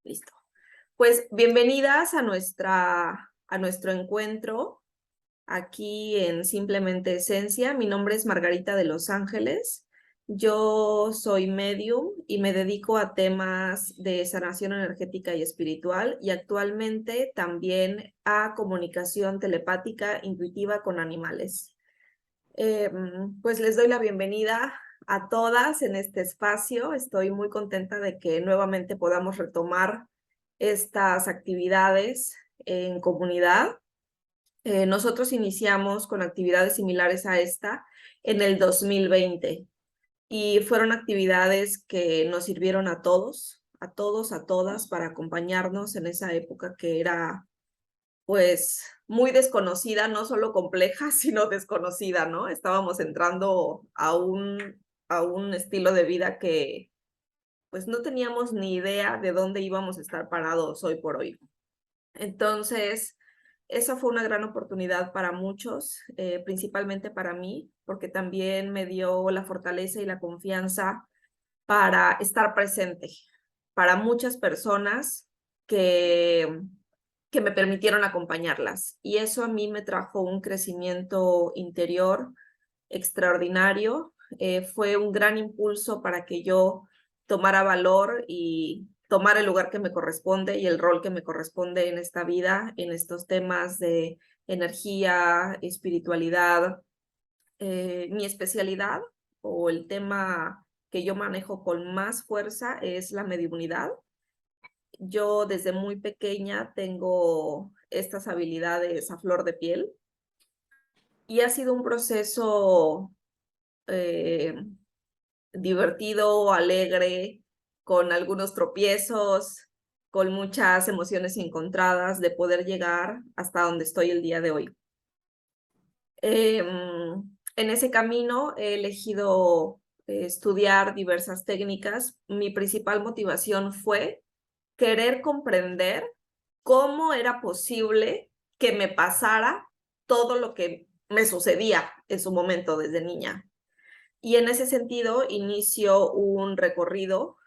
Listo. Pues bienvenidas a nuestro encuentro aquí en Simplemente Esencia. Mi nombre es Margarita de Los Ángeles. Yo soy medium y me dedico a temas de sanación energética y espiritual y actualmente también a comunicación telepática intuitiva con animales. Pues les doy la bienvenida a todas en este espacio. Estoy muy contenta de que nuevamente podamos retomar estas actividades en comunidad. Nosotros iniciamos con actividades similares a esta en el 2020 y fueron actividades que nos sirvieron a todos, a todas, para acompañarnos en esa época que era pues muy desconocida, no solo compleja, sino desconocida, ¿no? Estábamos entrando a un estilo de vida que pues no teníamos ni idea de dónde íbamos a estar parados hoy por hoy. Entonces, esa fue una gran oportunidad para muchos, principalmente para mí, porque también me dio la fortaleza y la confianza para estar presente para muchas personas que que me permitieron acompañarlas. Y eso a mí me trajo un crecimiento interior extraordinario. Fue un gran impulso para que yo tomara valor y tomara el lugar que me corresponde y el rol que me corresponde en esta vida, en estos temas de energía, espiritualidad. Mi especialidad o el tema que yo manejo con más fuerza es la mediunidad. Yo desde muy pequeña tengo estas habilidades a flor de piel y ha sido un proceso eh, divertido, alegre, con algunos tropiezos, con muchas emociones encontradas de poder llegar hasta donde estoy el día de hoy. En ese camino he elegido estudiar diversas técnicas. Mi principal motivación fue querer comprender cómo era posible que me pasara todo lo que me sucedía en su momento desde niña. Y en ese sentido inicio un recorrido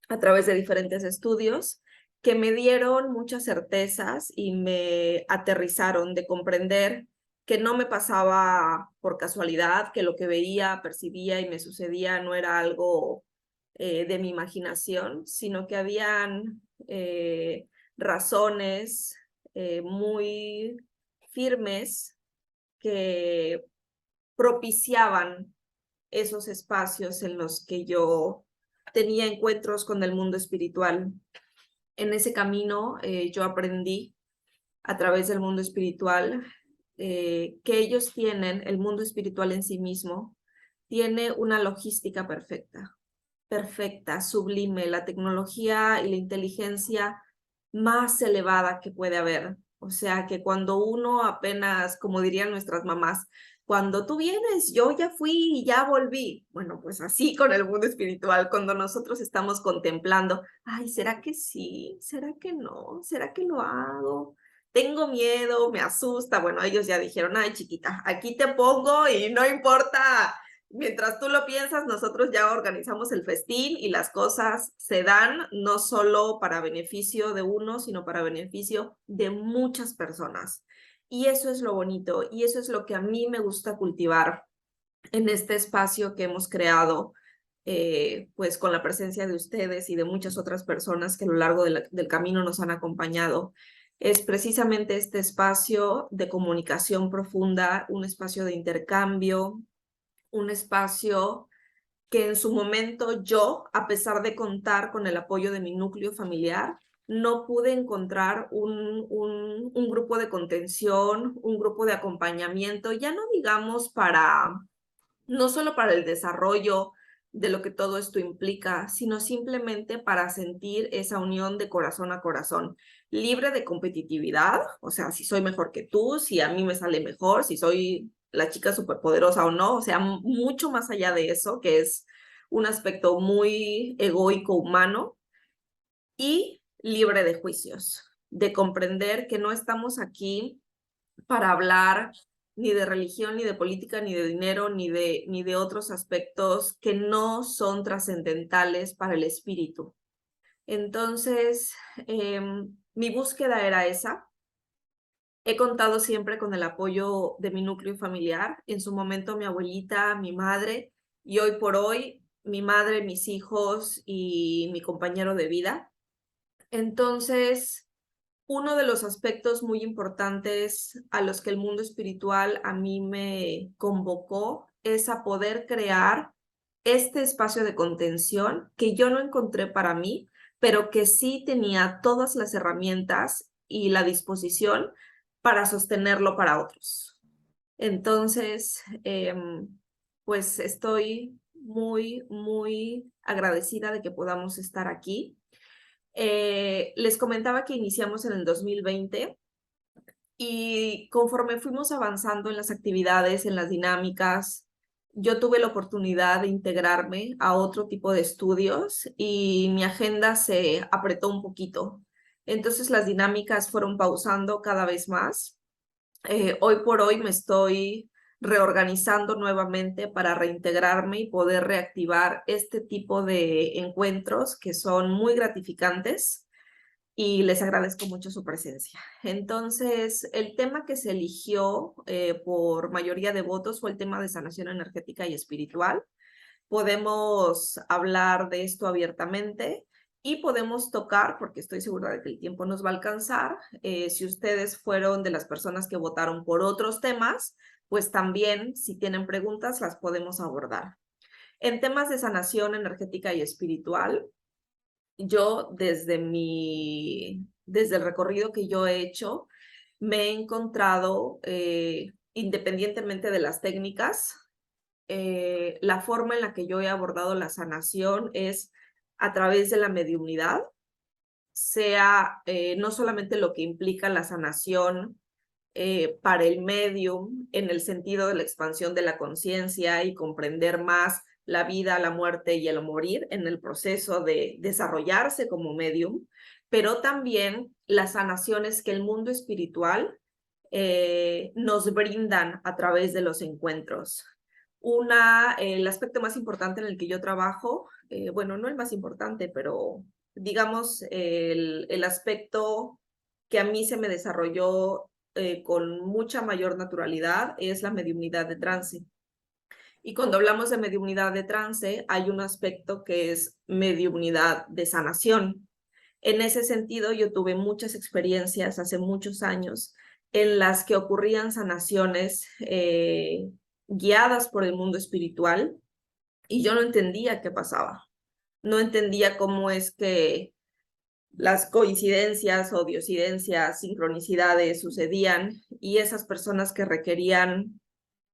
a través de diferentes estudios que me dieron muchas certezas y me aterrizaron de comprender que no me pasaba por casualidad, que lo que veía, percibía y me sucedía no era algo de mi imaginación, sino que habían razones muy firmes que propiciaban esos espacios en los que yo tenía encuentros con el mundo espiritual. En ese camino yo aprendí a través del mundo espiritual que ellos tienen, el mundo espiritual en sí mismo, tiene una logística perfecta, perfecta, sublime, la tecnología y la inteligencia más elevada que puede haber. O sea, que cuando uno apenas, como dirían nuestras mamás, cuando tú vienes, yo ya fui y ya volví. Bueno, pues así con el mundo espiritual, cuando nosotros estamos contemplando, ay, ¿será que sí? ¿Será que no? ¿Será que lo hago? Tengo miedo, me asusta. Bueno, ellos ya dijeron, ay, chiquita, aquí te pongo y no importa. Mientras tú lo piensas, nosotros ya organizamos el festín y las cosas se dan no solo para beneficio de uno, sino para beneficio de muchas personas. Y eso es lo bonito y eso es lo que a mí me gusta cultivar en este espacio que hemos creado, pues con la presencia de ustedes y de muchas otras personas que a lo largo del camino nos han acompañado. Es precisamente este espacio de comunicación profunda, un espacio de intercambio, un espacio que en su momento yo, a pesar de contar con el apoyo de mi núcleo familiar, no pude encontrar un grupo de contención, un grupo de acompañamiento, ya no digamos no solo para el desarrollo de lo que todo esto implica, sino simplemente para sentir esa unión de corazón a corazón, libre de competitividad, o sea, si soy mejor que tú, si a mí me sale mejor, si soy la chica superpoderosa o no, o sea, mucho más allá de eso, que es un aspecto muy egoico humano y libre de juicios, de comprender que no estamos aquí para hablar ni de religión, ni de política, ni de dinero, ni de otros aspectos que no son trascendentales para el espíritu. Entonces, mi búsqueda era esa. He contado siempre con el apoyo de mi núcleo familiar, en su momento mi abuelita, mi madre, y hoy por hoy mi madre, mis hijos y mi compañero de vida. Entonces, uno de los aspectos muy importantes a los que el mundo espiritual a mí me convocó es a poder crear este espacio de contención que yo no encontré para mí, pero que sí tenía todas las herramientas y la disposición para sostenerlo para otros. Entonces, pues estoy muy agradecida de que podamos estar aquí. Les comentaba que iniciamos en el 2020 y conforme fuimos avanzando en las actividades, en las dinámicas, yo tuve la oportunidad de integrarme a otro tipo de estudios y mi agenda se apretó un poquito. Entonces las dinámicas fueron pausando cada vez más. Hoy por hoy me estoy reorganizando nuevamente para reintegrarme y poder reactivar este tipo de encuentros que son muy gratificantes y les agradezco mucho su presencia. Entonces, el tema que se eligió por mayoría de votos fue el tema de sanación energética y espiritual. Podemos hablar de esto abiertamente y podemos tocar, porque estoy segura de que el tiempo nos va a alcanzar, si ustedes fueron de las personas que votaron por otros temas, pues también, si tienen preguntas, las podemos abordar. En temas de sanación energética y espiritual, yo desde el recorrido que yo he hecho, me he encontrado, independientemente de las técnicas, la forma en la que yo he abordado la sanación es a través de la mediunidad, sea no solamente lo que implica la sanación para el medium en el sentido de la expansión de la conciencia y comprender más la vida, la muerte y el morir en el proceso de desarrollarse como medium, pero también las sanaciones que el mundo espiritual nos brindan a través de los encuentros. El aspecto más importante en el que yo trabajo, bueno, no el más importante, pero digamos el aspecto que a mí se me desarrolló con mucha mayor naturalidad es la mediunidad de trance. Y cuando hablamos de mediunidad de trance, hay un aspecto que es mediunidad de sanación. En ese sentido, yo tuve muchas experiencias hace muchos años en las que ocurrían sanaciones guiadas por el mundo espiritual y yo no entendía qué pasaba. No entendía cómo es que las coincidencias o diosidencias, sincronicidades sucedían y esas personas que requerían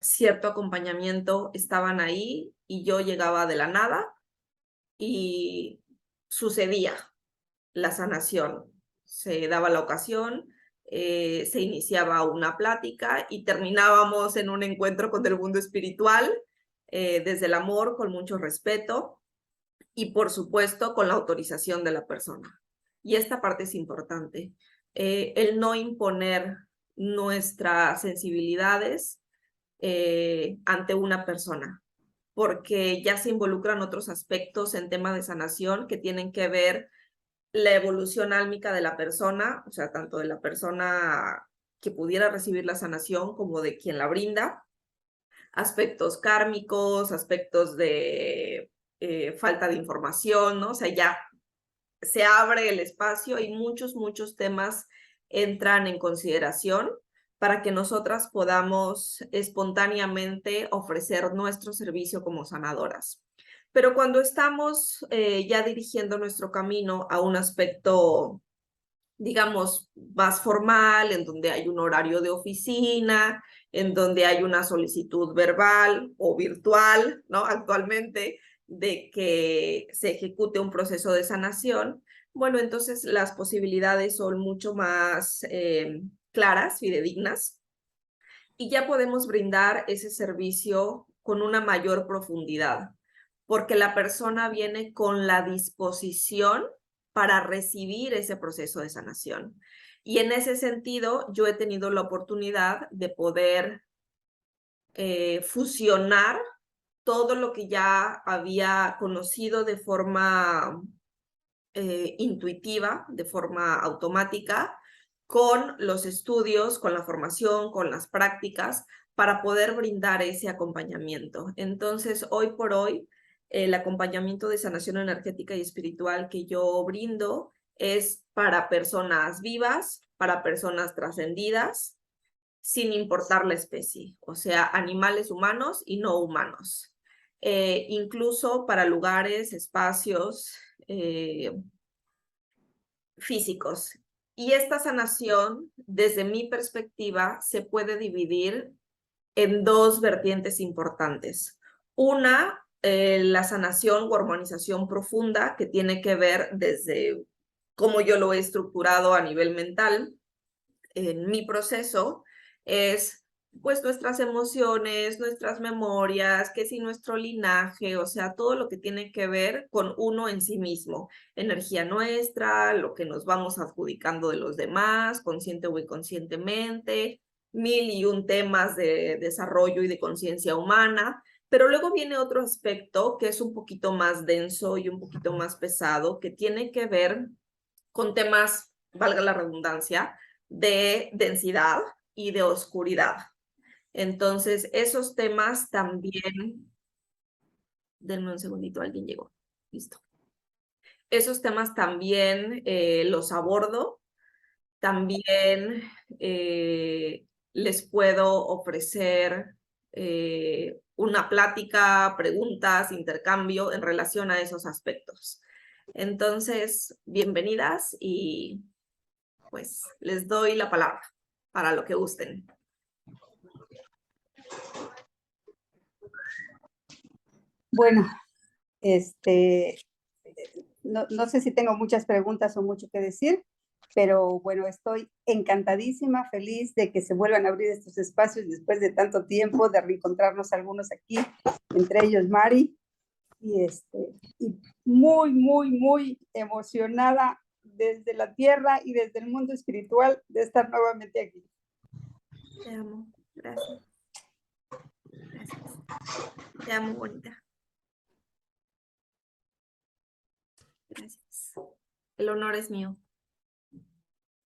cierto acompañamiento estaban ahí y yo llegaba de la nada y sucedía la sanación. Se daba la ocasión, se iniciaba una plática y terminábamos en un encuentro con el mundo espiritual, desde el amor, con mucho respeto y por supuesto con la autorización de la persona. Y esta parte es importante, el no imponer nuestras sensibilidades ante una persona, porque ya se involucran otros aspectos en tema de sanación que tienen que ver la evolución álmica de la persona, o sea, tanto de la persona que pudiera recibir la sanación como de quien la brinda, aspectos kármicos, aspectos de falta de información, ¿no? O sea, ya se abre el espacio y muchos temas entran en consideración para que nosotras podamos espontáneamente ofrecer nuestro servicio como sanadoras. Pero cuando estamos ya dirigiendo nuestro camino a un aspecto, digamos, más formal, en donde hay un horario de oficina, en donde hay una solicitud verbal o virtual, ¿no? Actualmente, de que se ejecute un proceso de sanación, bueno, entonces las posibilidades son mucho más claras, fidedignas, y ya podemos brindar ese servicio con una mayor profundidad, porque la persona viene con la disposición para recibir ese proceso de sanación. Y en ese sentido, yo he tenido la oportunidad de poder fusionar todo lo que ya había conocido de forma intuitiva, de forma automática, con los estudios, con la formación, con las prácticas, para poder brindar ese acompañamiento. Entonces, hoy por hoy, el acompañamiento de sanación energética y espiritual que yo brindo es para personas vivas, para personas trascendidas, sin importar la especie, o sea, animales humanos y no humanos. Incluso para lugares, espacios físicos. Y esta sanación, desde mi perspectiva, se puede dividir en dos vertientes importantes. Una, la sanación o armonización profunda, que tiene que ver desde cómo yo lo he estructurado a nivel mental en mi proceso, es pues nuestras emociones, nuestras memorias, que si nuestro linaje, o sea, todo lo que tiene que ver con uno en sí mismo, energía nuestra, lo que nos vamos adjudicando de los demás, consciente o inconscientemente, mil y un temas de desarrollo y de conciencia humana. Pero luego viene otro aspecto que es un poquito más denso y un poquito más pesado, que tiene que ver con temas, valga la redundancia, de densidad y de oscuridad. Entonces, esos temas también, denme un segundito, alguien llegó, listo. Esos temas también los abordo, también les puedo ofrecer una plática, preguntas, intercambio en relación a esos aspectos. Entonces, bienvenidas y pues les doy la palabra para lo que gusten. Bueno, no sé si tengo muchas preguntas o mucho que decir, pero bueno, estoy encantadísima, feliz de que se vuelvan a abrir estos espacios después de tanto tiempo, de reencontrarnos algunos aquí, entre ellos Mari, y muy, muy, muy emocionada desde la tierra y desde el mundo espiritual de estar nuevamente aquí. Te amo, gracias. Gracias. Te amo, bonita. Gracias. El honor es mío.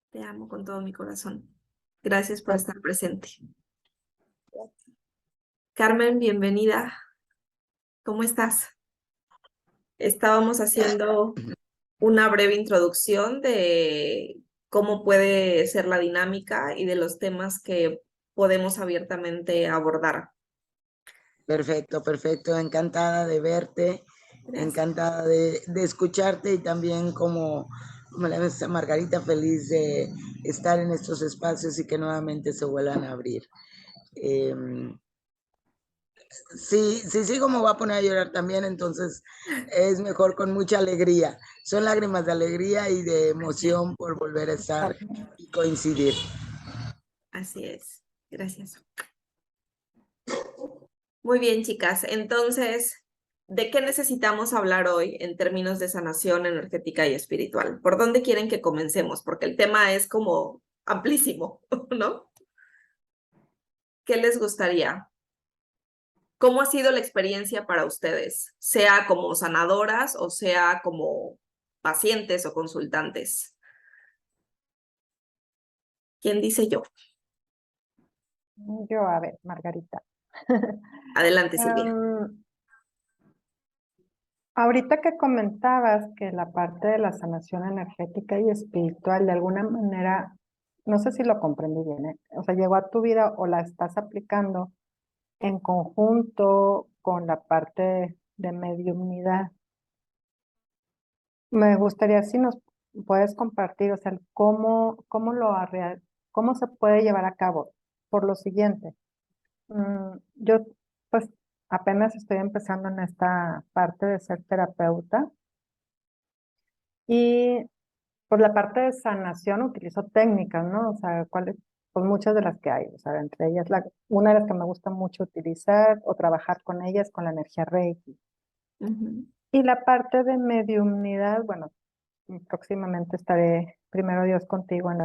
Te amo con todo mi corazón. Gracias por estar presente. Carmen, bienvenida. ¿Cómo estás? Estábamos haciendo una breve introducción de cómo puede ser la dinámica y de los temas que podemos abiertamente abordar. Perfecto, perfecto. Encantada de verte, Gracias. encantada de escucharte y también como la maestra Margarita, feliz de estar en estos espacios y que nuevamente se vuelvan a abrir. Sí, sigo me voy a poner a llorar también, entonces es mejor con mucha alegría. Son lágrimas de alegría y de emoción por volver a estar y coincidir. Así es. Gracias. Muy bien, chicas. Entonces, ¿de qué necesitamos hablar hoy en términos de sanación energética y espiritual? ¿Por dónde quieren que comencemos? Porque el tema es como amplísimo, ¿no? ¿Qué les gustaría? ¿Cómo ha sido la experiencia para ustedes? Sea como sanadoras o sea como pacientes o consultantes. ¿Quién dice yo? Yo, a ver, Margarita. Adelante, Silvia. Ahorita que comentabas que la parte de la sanación energética y espiritual, de alguna manera, no sé si lo comprendí bien, ¿eh? O sea, llegó a tu vida o la estás aplicando en conjunto con la parte de mediumnidad. Me gustaría si nos puedes compartir, o sea, cómo se puede llevar a cabo. Por lo siguiente, yo pues apenas estoy empezando en esta parte de ser terapeuta y por la parte de sanación utilizo técnicas, ¿no? O sea, pues muchas de las que hay, o sea, entre ellas una de las que me gusta mucho utilizar o trabajar con ellas con la energía Reiki. Y la parte de mediumnidad, bueno, próximamente estaré, primero Dios, contigo en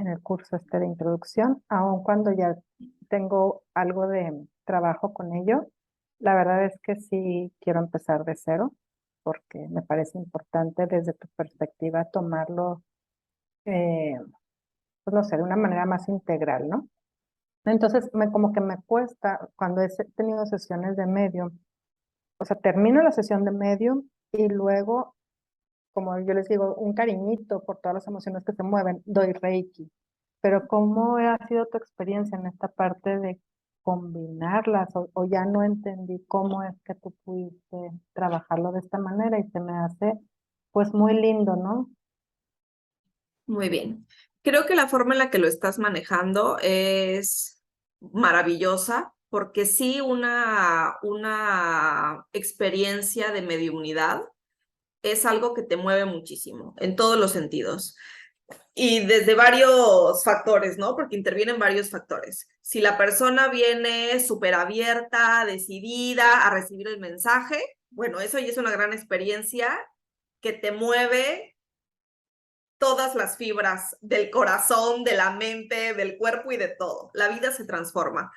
el curso de introducción, aun cuando ya tengo algo de trabajo con ello. La verdad es que sí quiero empezar de cero. porque me parece importante desde tu perspectiva tomarlo, pues no sé, de una manera más integral, ¿no? Entonces, como que me cuesta cuando he tenido sesiones de medium, o sea, termino la sesión de medium y luego, como yo les digo, un cariñito por todas las emociones que se mueven, doy Reiki. Pero ¿cómo ha sido tu experiencia en esta parte de combinarlas? O ya no entendí cómo es que tú pudiste trabajarlo de esta manera y se me hace pues muy lindo, ¿no? Muy bien. Creo que la forma en la que lo estás manejando es maravillosa, porque sí, una experiencia de mediunidad es algo que te mueve muchísimo, en todos los sentidos. Y desde varios factores, ¿no? Porque intervienen varios factores. Si la persona viene súper abierta, decidida a recibir el mensaje, bueno, eso ya es una gran experiencia que te mueve todas las fibras del corazón, de la mente, del cuerpo y de todo. La vida se transforma.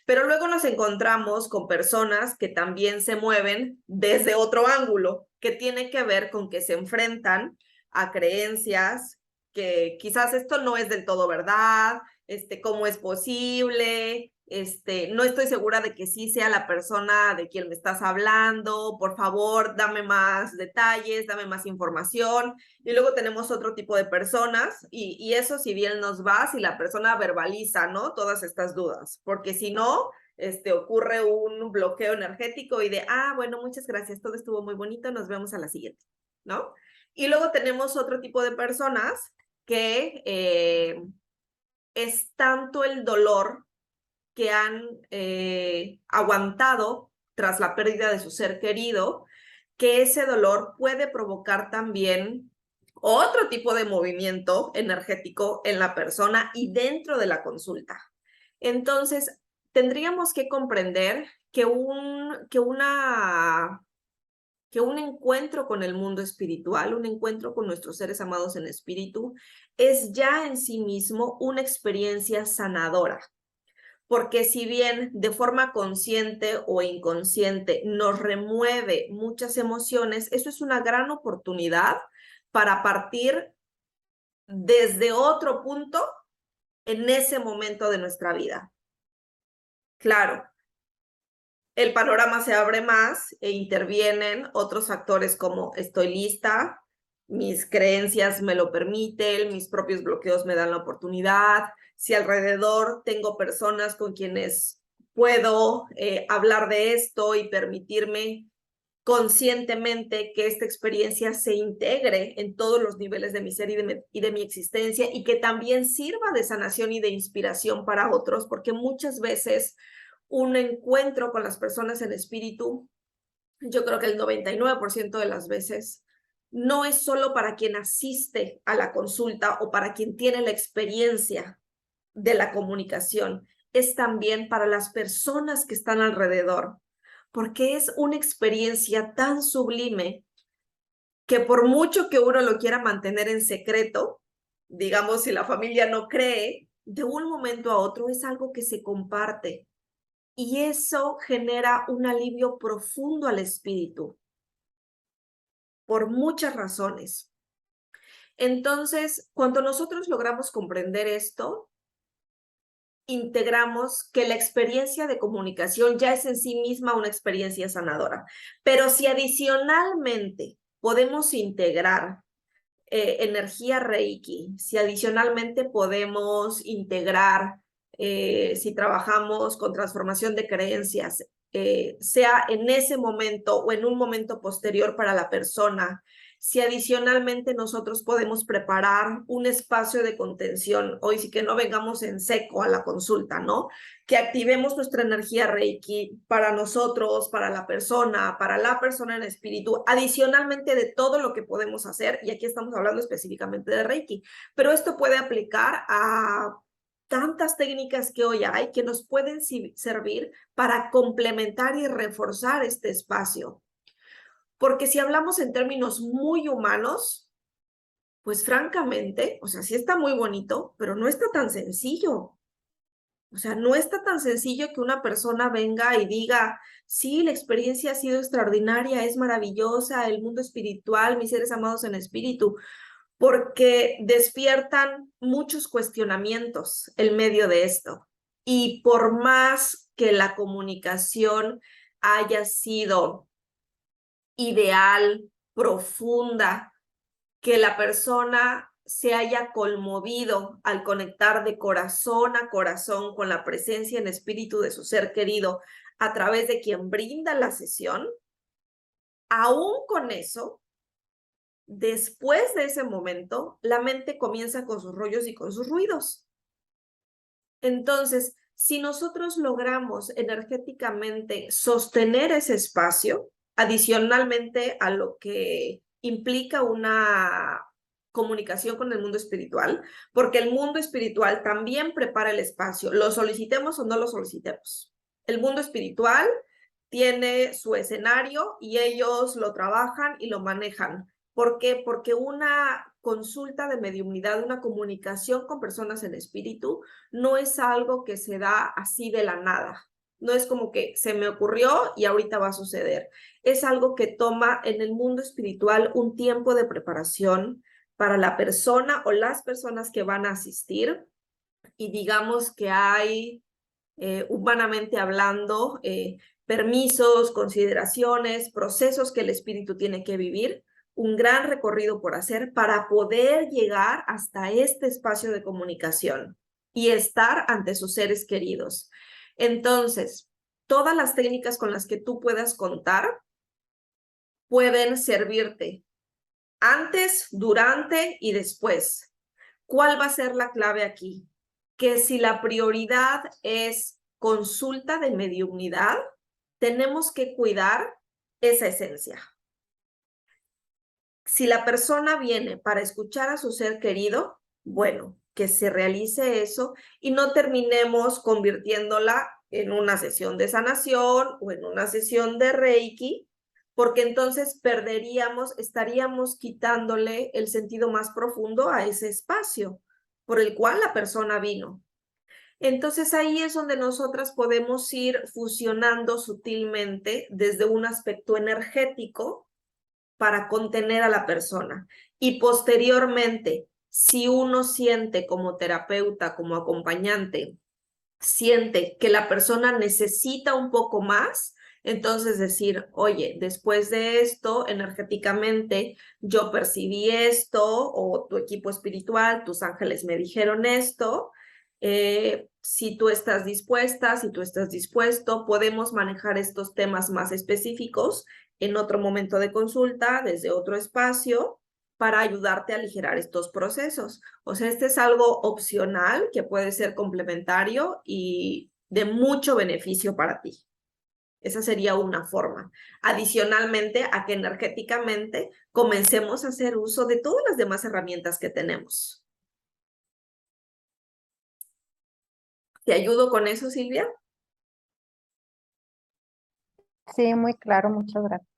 Pero luego nos encontramos con personas que también se mueven desde otro ángulo, que tiene que ver con que se enfrentan a creencias que quizás esto no es del todo verdad, cómo es posible, no estoy segura de que sí sea la persona de quien me estás hablando, por favor, dame más detalles, dame más información. Y luego tenemos otro tipo de personas, y eso si bien nos va, si la persona verbaliza, ¿no? Todas estas dudas, porque si no, ocurre un bloqueo energético y de, bueno, muchas gracias, todo estuvo muy bonito, nos vemos a la siguiente, ¿no? Y luego tenemos otro tipo de personas que es tanto el dolor que han aguantado tras la pérdida de su ser querido, que ese dolor puede provocar también otro tipo de movimiento energético en la persona y dentro de la consulta. Entonces, tendríamos que comprender que un encuentro con el mundo espiritual, un encuentro con nuestros seres amados en espíritu, es ya en sí mismo una experiencia sanadora. Porque si bien de forma consciente o inconsciente nos remueve muchas emociones, eso es una gran oportunidad para partir desde otro punto en ese momento de nuestra vida. Claro, el panorama se abre más e intervienen otros factores como estoy lista, mis creencias me lo permiten, mis propios bloqueos me dan la oportunidad, si alrededor tengo personas con quienes puedo hablar de esto y permitirme conscientemente que esta experiencia se integre en todos los niveles de mi ser y de mi existencia y que también sirva de sanación y de inspiración para otros, porque muchas veces un encuentro con las personas en espíritu, yo creo que el 99% de las veces, no es solo para quien asiste a la consulta o para quien tiene la experiencia de la comunicación, es también para las personas que están alrededor, porque es una experiencia tan sublime que por mucho que uno lo quiera mantener en secreto, digamos, si la familia no cree, de un momento a otro es algo que se comparte. Y eso genera un alivio profundo al espíritu, por muchas razones. Entonces, cuando nosotros logramos comprender esto, integramos que la experiencia de comunicación ya es en sí misma una experiencia sanadora. Pero si adicionalmente podemos integrar energía Reiki, si adicionalmente podemos integrar, si trabajamos con transformación de creencias, sea en ese momento o en un momento posterior para la persona, si adicionalmente nosotros podemos preparar un espacio de contención, hoy sí que no vengamos en seco a la consulta, ¿no? Que activemos nuestra energía Reiki para nosotros, para la persona en espíritu, adicionalmente de todo lo que podemos hacer, y aquí estamos hablando específicamente de Reiki, pero esto puede aplicar a tantas técnicas que hoy hay que nos pueden servir para complementar y reforzar este espacio. Porque si hablamos en términos muy humanos, pues francamente, o sea, sí está muy bonito, pero no está tan sencillo. O sea, no está tan sencillo que una persona venga y diga, sí, la experiencia ha sido extraordinaria, es maravillosa, el mundo espiritual, mis seres amados en espíritu, porque despiertan muchos cuestionamientos en medio de esto. Y por más que la comunicación haya sido ideal, profunda, que la persona se haya conmovido al conectar de corazón a corazón con la presencia en espíritu de su ser querido a través de quien brinda la sesión, aún con eso, después de ese momento, la mente comienza con sus rollos y con sus ruidos. Entonces, si nosotros logramos energéticamente sostener ese espacio, adicionalmente a lo que implica una comunicación con el mundo espiritual, porque el mundo espiritual también prepara el espacio, lo solicitemos o no lo solicitemos. El mundo espiritual tiene su escenario y ellos lo trabajan y lo manejan. ¿Por qué? Porque una consulta de mediumnidad, una comunicación con personas en espíritu, no es algo que se da así de la nada. No es como que se me ocurrió y ahorita va a suceder. Es algo que toma en el mundo espiritual un tiempo de preparación para la persona o las personas que van a asistir. Y digamos que hay, humanamente hablando, permisos, consideraciones, procesos que el espíritu tiene que vivir, un gran recorrido por hacer para poder llegar hasta este espacio de comunicación y estar ante sus seres queridos. Entonces, todas las técnicas con las que tú puedas contar pueden servirte antes, durante y después. ¿Cuál va a ser la clave aquí? Que si la prioridad es consulta de mediunidad, tenemos que cuidar esa esencia. Si la persona viene para escuchar a su ser querido, bueno, que se realice eso y no terminemos convirtiéndola en una sesión de sanación o en una sesión de Reiki, porque entonces estaríamos quitándole el sentido más profundo a ese espacio por el cual la persona vino. Entonces ahí es donde nosotras podemos ir fusionando sutilmente desde un aspecto energético para contener a la persona. Y posteriormente, si uno siente como terapeuta, como acompañante, siente que la persona necesita un poco más, entonces decir, oye, después de esto, energéticamente, yo percibí esto, o tu equipo espiritual, tus ángeles me dijeron esto, si tú estás dispuesta, si tú estás dispuesto, podemos manejar estos temas más específicos en otro momento de consulta, desde otro espacio, para ayudarte a aligerar estos procesos. O sea, este es algo opcional que puede ser complementario y de mucho beneficio para ti. Esa sería una forma. Adicionalmente a que energéticamente comencemos a hacer uso de todas las demás herramientas que tenemos. ¿Te ayudo con eso, Silvia? Sí, muy claro, muchas gracias.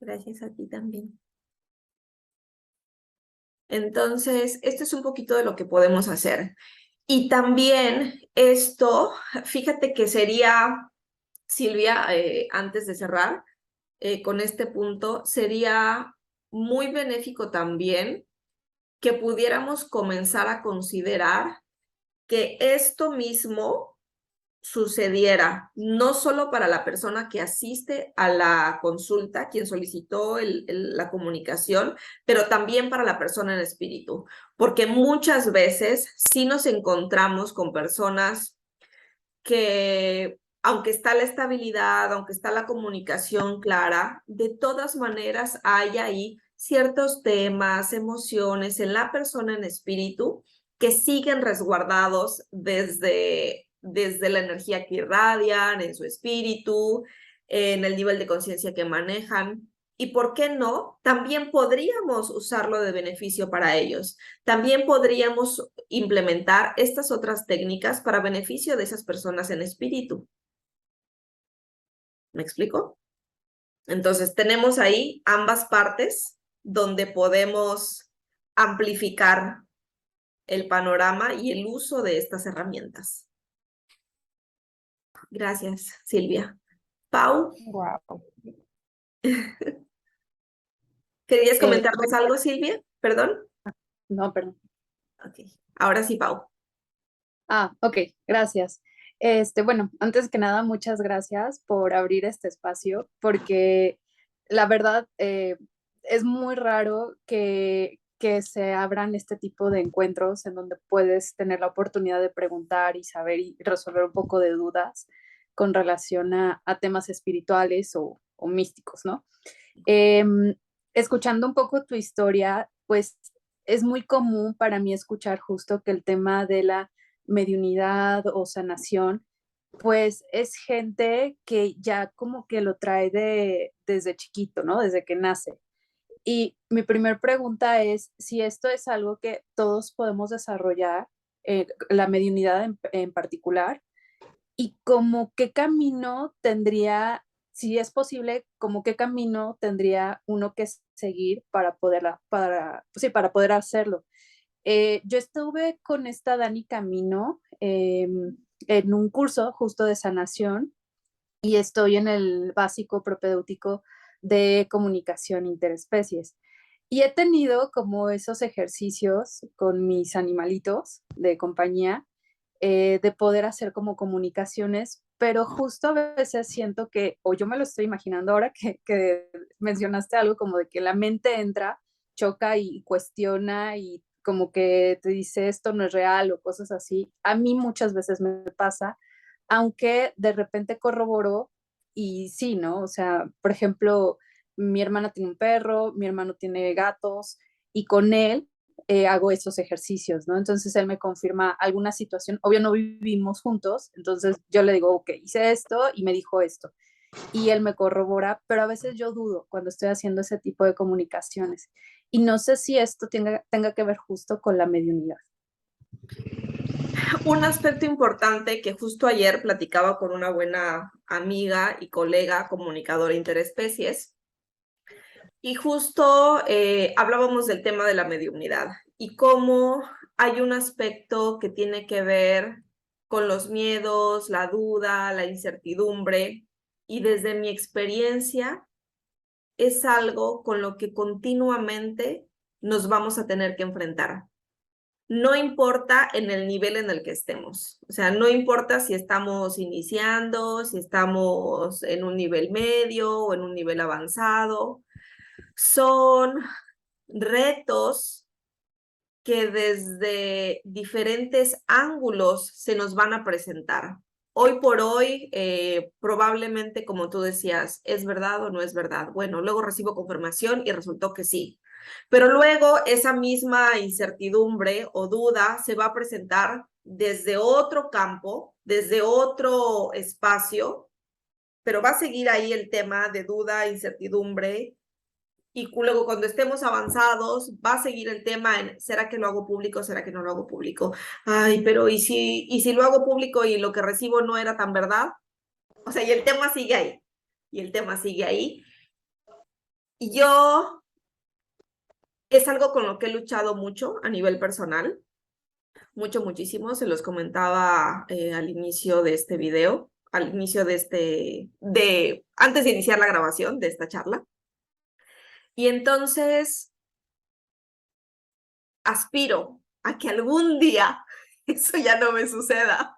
Gracias a ti también. Entonces, esto es un poquito de lo que podemos hacer. Y también esto, fíjate que sería, Silvia, antes de cerrar con este punto, sería muy benéfico también que pudiéramos comenzar a considerar que esto mismo sucediera no solo para la persona que asiste a la consulta, quien solicitó la comunicación, pero también para la persona en espíritu, porque muchas veces sí nos encontramos con personas que, aunque está la estabilidad, aunque está la comunicación clara, de todas maneras hay ahí ciertos temas, emociones en la persona en espíritu que siguen resguardados desde la energía que irradian, en su espíritu, en el nivel de conciencia que manejan. ¿Y por qué no? También podríamos usarlo de beneficio para ellos. También podríamos implementar estas otras técnicas para beneficio de esas personas en espíritu. ¿Me explico? Entonces, tenemos ahí ambas partes donde podemos amplificar el panorama y el uso de estas herramientas. Gracias, Silvia. Pau, Wow. ¿querías comentarnos algo, Silvia? Perdón. No, perdón. Ok, ahora sí, Pau. Ok, gracias. Bueno, antes que nada, muchas gracias por abrir este espacio, porque la verdad es muy raro que se abran este tipo de encuentros en donde puedes tener la oportunidad de preguntar y saber y resolver un poco de dudas con relación a temas espirituales o místicos, ¿no? Escuchando un poco tu historia, pues es muy común para mí escuchar justo que el tema de la mediunidad o sanación, pues es gente que ya como que lo trae desde chiquito, ¿no? Desde que nace. Y mi primer pregunta es si esto es algo que todos podemos desarrollar, la mediunidad en particular, y como qué camino tendría, si es posible, como qué camino tendría uno que seguir para para poder hacerlo. Yo estuve con esta Dani Camino en un curso justo de sanación y estoy en el básico propedéutico de comunicación interespecies. Y he tenido como esos ejercicios con mis animalitos de compañía, de poder hacer como comunicaciones, pero justo a veces siento que, o yo me lo estoy imaginando ahora que mencionaste algo como de que la mente entra, choca y cuestiona y como que te dice esto no es real o cosas así. A mí muchas veces me pasa, aunque de repente corroboró y sí, ¿no? O sea, por ejemplo, mi hermana tiene un perro, mi hermano tiene gatos y con él hago esos ejercicios, ¿no? Entonces él me confirma alguna situación, obvio no vivimos juntos, entonces yo le digo, ok, hice esto y me dijo esto. Y él me corrobora, pero a veces yo dudo cuando estoy haciendo ese tipo de comunicaciones. Y no sé si esto tenga que ver justo con la mediunidad. Un aspecto importante que justo ayer platicaba con una buena amiga y colega comunicadora interespecies, y justo hablábamos del tema de la mediunidad y cómo hay un aspecto que tiene que ver con los miedos, la duda, la incertidumbre, y desde mi experiencia es algo con lo que continuamente nos vamos a tener que enfrentar. No importa en el nivel en el que estemos, o sea, no importa si estamos iniciando, si estamos en un nivel medio o en un nivel avanzado, son retos que desde diferentes ángulos se nos van a presentar. Hoy por hoy, probablemente, como tú decías, ¿es verdad o no es verdad? Bueno, luego recibo confirmación y resultó que sí. Pero luego esa misma incertidumbre o duda se va a presentar desde otro campo, desde otro espacio, pero va a seguir ahí el tema de duda, incertidumbre, y luego cuando estemos avanzados va a seguir el tema en ¿será que lo hago público? ¿Será que no lo hago público? Ay, pero ¿y si lo hago público y lo que recibo no era tan verdad? O sea, y el tema sigue ahí. Y el tema sigue ahí. Y yo es algo con lo que he luchado mucho a nivel personal. Muchísimo. Se los comentaba al inicio de este video, al inicio antes de iniciar la grabación de esta charla. Y entonces aspiro a que algún día eso ya no me suceda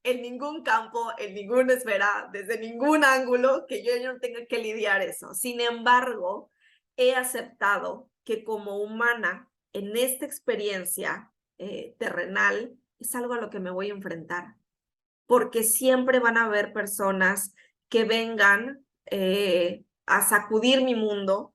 en ningún campo, en ninguna esfera, desde ningún ángulo, que yo no tenga que lidiar eso. Sin embargo, he aceptado que como humana, en esta experiencia terrenal, es algo a lo que me voy a enfrentar, porque siempre van a haber personas que vengan a sacudir mi mundo.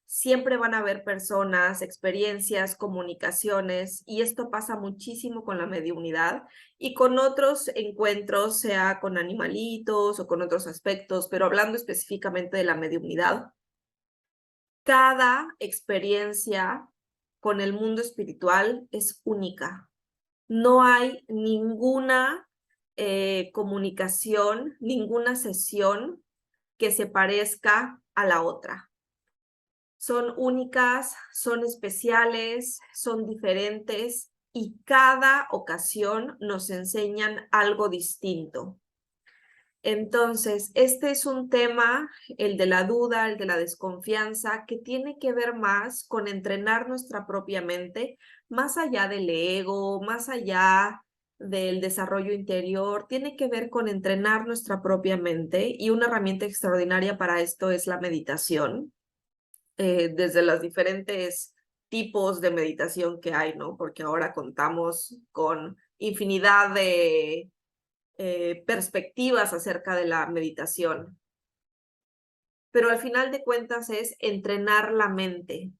Siempre van a haber personas, experiencias, comunicaciones, y esto pasa muchísimo con la mediunidad y con otros encuentros, sea con animalitos o con otros aspectos, pero hablando específicamente de la mediunidad, cada experiencia con el mundo espiritual es única. No hay ninguna comunicación, ninguna sesión que se parezca a la otra. Son únicas, son especiales, son diferentes y cada ocasión nos enseñan algo distinto. Entonces, este es un tema, el de la duda, el de la desconfianza, que tiene que ver más con entrenar nuestra propia mente, más allá del ego, más allá del desarrollo interior, tiene que ver con entrenar nuestra propia mente, y una herramienta extraordinaria para esto es la meditación, desde los diferentes tipos de meditación que hay, ¿no? Porque ahora contamos con infinidad de perspectivas acerca de la meditación. Pero al final de cuentas es entrenar la mente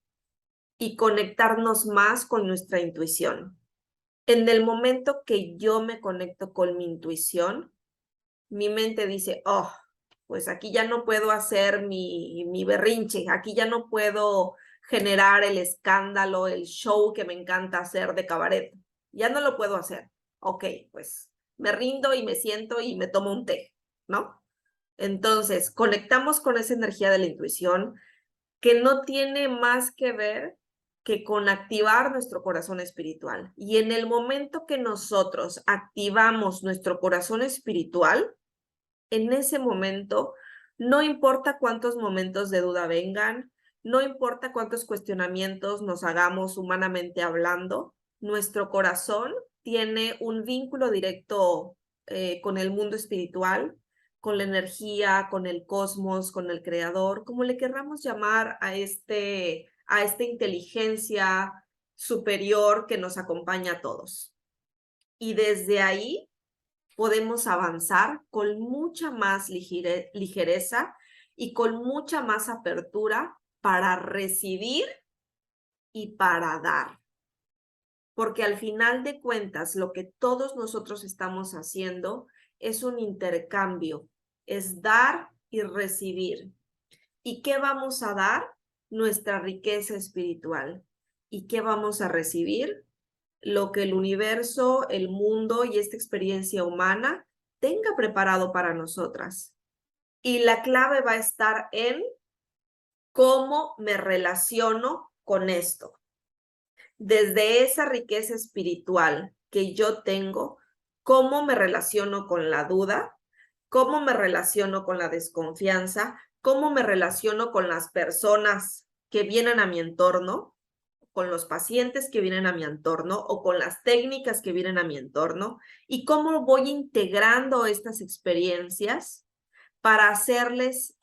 y conectarnos más con nuestra intuición. En el momento que yo me conecto con mi intuición, mi mente dice, oh, pues aquí ya no puedo hacer mi berrinche, aquí ya no puedo generar el escándalo, el show que me encanta hacer de cabaret. Ya no lo puedo hacer. Ok, pues me rindo y me siento y me tomo un té, ¿no? Entonces, conectamos con esa energía de la intuición que no tiene más que ver que con activar nuestro corazón espiritual. Y en el momento que nosotros activamos nuestro corazón espiritual, en ese momento, no importa cuántos momentos de duda vengan, no importa cuántos cuestionamientos nos hagamos humanamente hablando, nuestro corazón tiene un vínculo directo con el mundo espiritual, con la energía, con el cosmos, con el creador, como le querramos llamar a esta inteligencia superior que nos acompaña a todos. Y desde ahí podemos avanzar con mucha más ligereza y con mucha más apertura para recibir y para dar. Porque al final de cuentas, lo que todos nosotros estamos haciendo es un intercambio, es dar y recibir. ¿Y qué vamos a dar? Nuestra riqueza espiritual. ¿Y qué vamos a recibir? Lo que el universo, el mundo y esta experiencia humana tenga preparado para nosotras. Y la clave va a estar en cómo me relaciono con esto. Desde esa riqueza espiritual que yo tengo, cómo me relaciono con la duda, cómo me relaciono con la desconfianza, cómo me relaciono con las personas que vienen a mi entorno, con los pacientes que vienen a mi entorno o con las técnicas que vienen a mi entorno, y cómo voy integrando estas experiencias para hacerles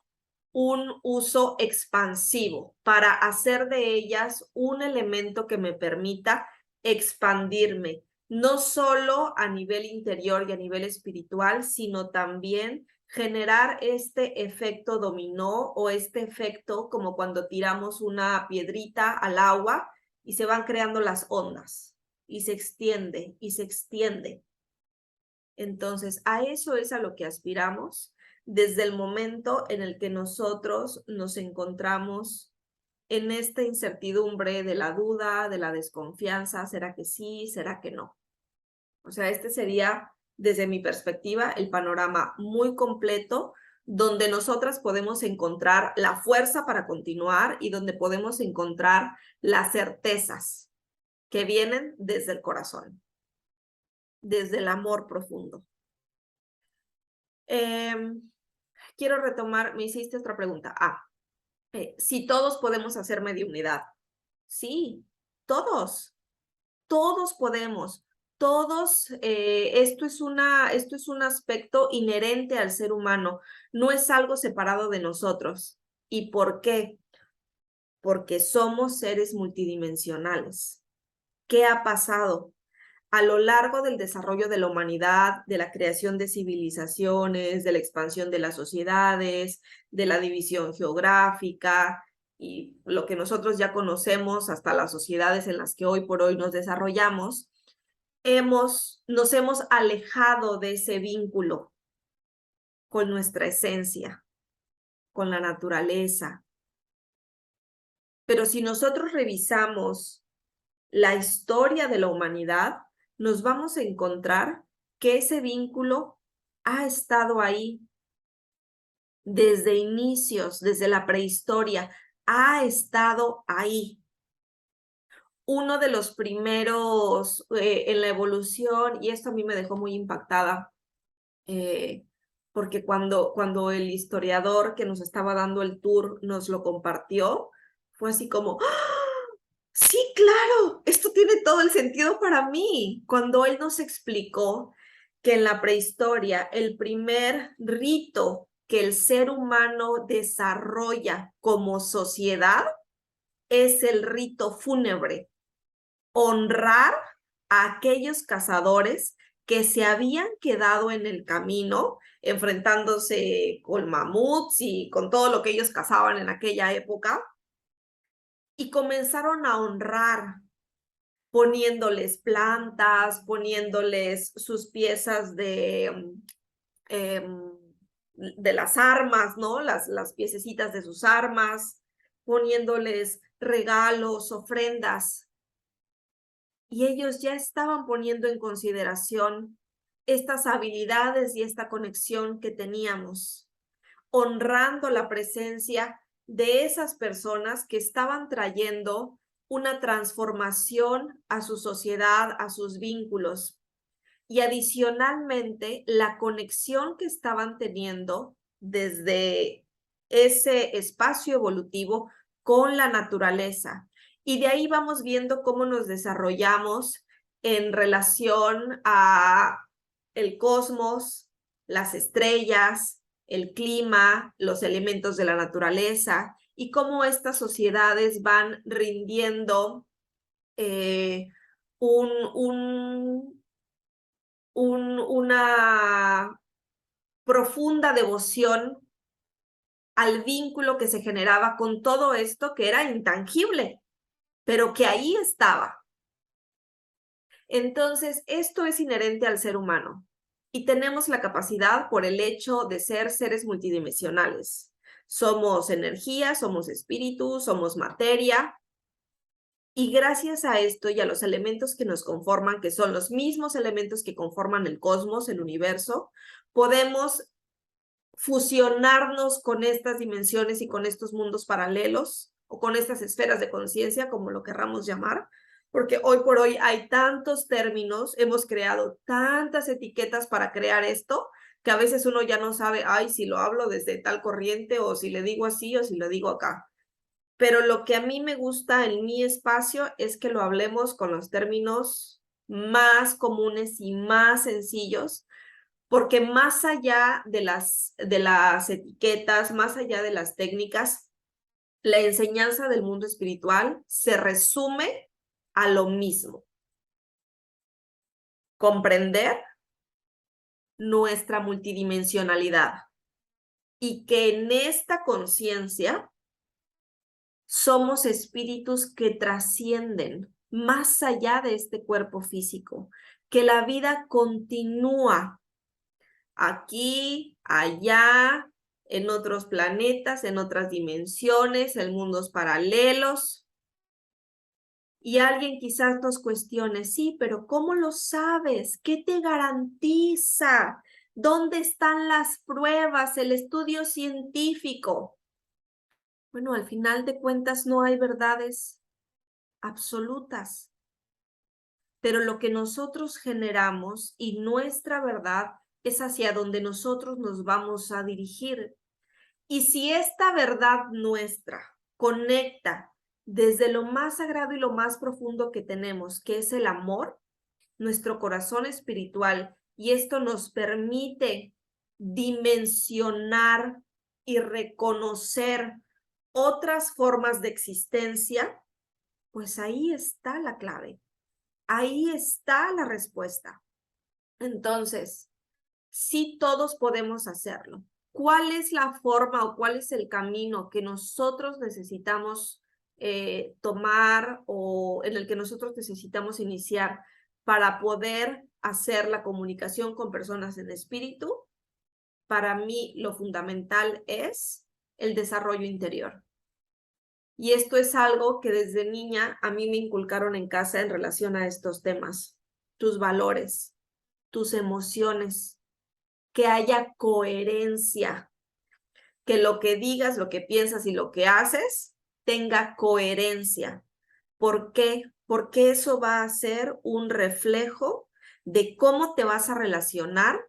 un uso expansivo, para hacer de ellas un elemento que me permita expandirme, no solo a nivel interior y a nivel espiritual, sino también generar este efecto dominó o este efecto como cuando tiramos una piedrita al agua y se van creando las ondas y se extiende y se extiende. Entonces, a eso es a lo que aspiramos desde el momento en el que nosotros nos encontramos en esta incertidumbre de la duda, de la desconfianza, ¿será que sí? ¿Será que no? O sea, este sería, desde mi perspectiva, el panorama muy completo donde nosotras podemos encontrar la fuerza para continuar y donde podemos encontrar las certezas que vienen desde el corazón, desde el amor profundo. Quiero retomar, me hiciste otra pregunta. Si todos podemos hacer mediunidad. Sí, todos podemos. Todos, esto es un aspecto inherente al ser humano, no es algo separado de nosotros. ¿Y por qué? Porque somos seres multidimensionales. ¿Qué ha pasado? A lo largo del desarrollo de la humanidad, de la creación de civilizaciones, de la expansión de las sociedades, de la división geográfica y lo que nosotros ya conocemos hasta las sociedades en las que hoy por hoy nos desarrollamos, nos hemos alejado de ese vínculo con nuestra esencia, con la naturaleza. Pero si nosotros revisamos la historia de la humanidad, nos vamos a encontrar que ese vínculo ha estado ahí desde inicios, desde la prehistoria, ha estado ahí. Uno de los primeros en la evolución, y esto a mí me dejó muy impactada, porque cuando el historiador que nos estaba dando el tour nos lo compartió, fue así como, ¡ah! Sí, claro, esto tiene todo el sentido para mí. Cuando él nos explicó que en la prehistoria el primer rito que el ser humano desarrolla como sociedad es el rito fúnebre, honrar a aquellos cazadores que se habían quedado en el camino, enfrentándose con mamuts y con todo lo que ellos cazaban en aquella época, y comenzaron a honrar, poniéndoles plantas, poniéndoles sus piezas de las armas, ¿no? Las piececitas de sus armas, poniéndoles regalos, ofrendas. Y ellos ya estaban poniendo en consideración estas habilidades y esta conexión que teníamos, honrando la presencia de esas personas que estaban trayendo una transformación a su sociedad, a sus vínculos. Y adicionalmente, la conexión que estaban teniendo desde ese espacio evolutivo con la naturaleza. Y de ahí vamos viendo cómo nos desarrollamos en relación a el cosmos, las estrellas, el clima, los elementos de la naturaleza, y cómo estas sociedades van rindiendo una profunda devoción al vínculo que se generaba con todo esto que era intangible, pero que ahí estaba. Entonces, esto es inherente al ser humano y tenemos la capacidad por el hecho de ser seres multidimensionales. Somos energía, somos espíritu, somos materia, y gracias a esto y a los elementos que nos conforman, que son los mismos elementos que conforman el cosmos, el universo, podemos fusionarnos con estas dimensiones y con estos mundos paralelos o con estas esferas de conciencia, como lo querramos llamar, porque hoy por hoy hay tantos términos, hemos creado tantas etiquetas para crear esto, que a veces uno ya no sabe, ay, si lo hablo desde tal corriente o si le digo así o si lo digo acá. Pero lo que a mí me gusta en mi espacio es que lo hablemos con los términos más comunes y más sencillos, porque más allá de las etiquetas, más allá de las técnicas, la enseñanza del mundo espiritual se resume a lo mismo: comprender nuestra multidimensionalidad y que en esta conciencia somos espíritus que trascienden más allá de este cuerpo físico, que la vida continúa aquí, allá, en otros planetas, en otras dimensiones, en mundos paralelos. Y alguien quizás nos cuestione, sí, pero ¿cómo lo sabes? ¿Qué te garantiza? ¿Dónde están las pruebas, el estudio científico? Bueno, al final de cuentas no hay verdades absolutas, pero lo que nosotros generamos y nuestra verdad es hacia donde nosotros nos vamos a dirigir. Y si esta verdad nuestra conecta desde lo más sagrado y lo más profundo que tenemos, que es el amor, nuestro corazón espiritual, y esto nos permite dimensionar y reconocer otras formas de existencia, pues ahí está la clave, ahí está la respuesta. Entonces, sí, todos podemos hacerlo. ¿Cuál es la forma o cuál es el camino que nosotros necesitamos tomar o en el que nosotros necesitamos iniciar para poder hacer la comunicación con personas en espíritu? Para mí lo fundamental es el desarrollo interior. Y esto es algo que desde niña a mí me inculcaron en casa en relación a estos temas. Tus valores, tus emociones, que haya coherencia, que lo que digas, lo que piensas y lo que haces tenga coherencia. ¿Por qué? Porque eso va a ser un reflejo de cómo te vas a relacionar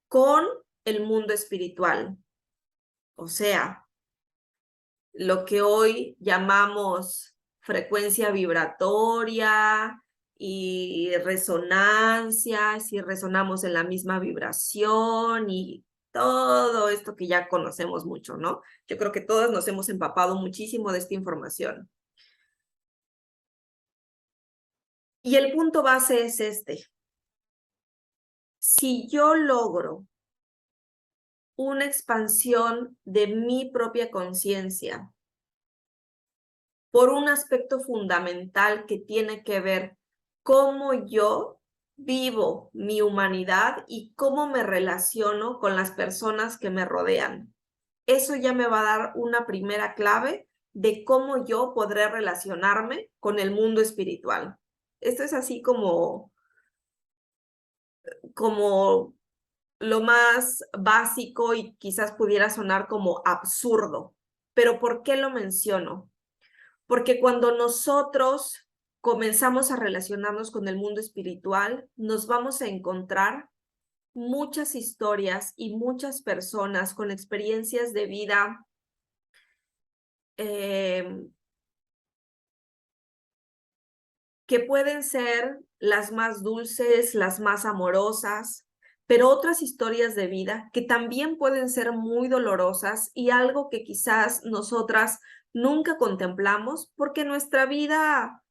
con el mundo espiritual. O sea, lo que hoy llamamos frecuencia vibratoria y resonancia, si resonamos en la misma vibración y todo esto que ya conocemos mucho, ¿no? Yo creo que todos nos hemos empapado muchísimo de esta información. Y el punto base es este. Si yo logro una expansión de mi propia conciencia por un aspecto fundamental que tiene que ver cómo yo vivo mi humanidad y cómo me relaciono con las personas que me rodean. Eso ya me va a dar una primera clave de cómo yo podré relacionarme con el mundo espiritual. Esto es así como lo más básico y quizás pudiera sonar como absurdo. Pero ¿por qué lo menciono? Porque cuando nosotros comenzamos a relacionarnos con el mundo espiritual, nos vamos a encontrar muchas historias y muchas personas con experiencias de vida que pueden ser las más dulces, las más amorosas, pero otras historias de vida que también pueden ser muy dolorosas y algo que quizás nosotras nunca contemplamos porque nuestra vida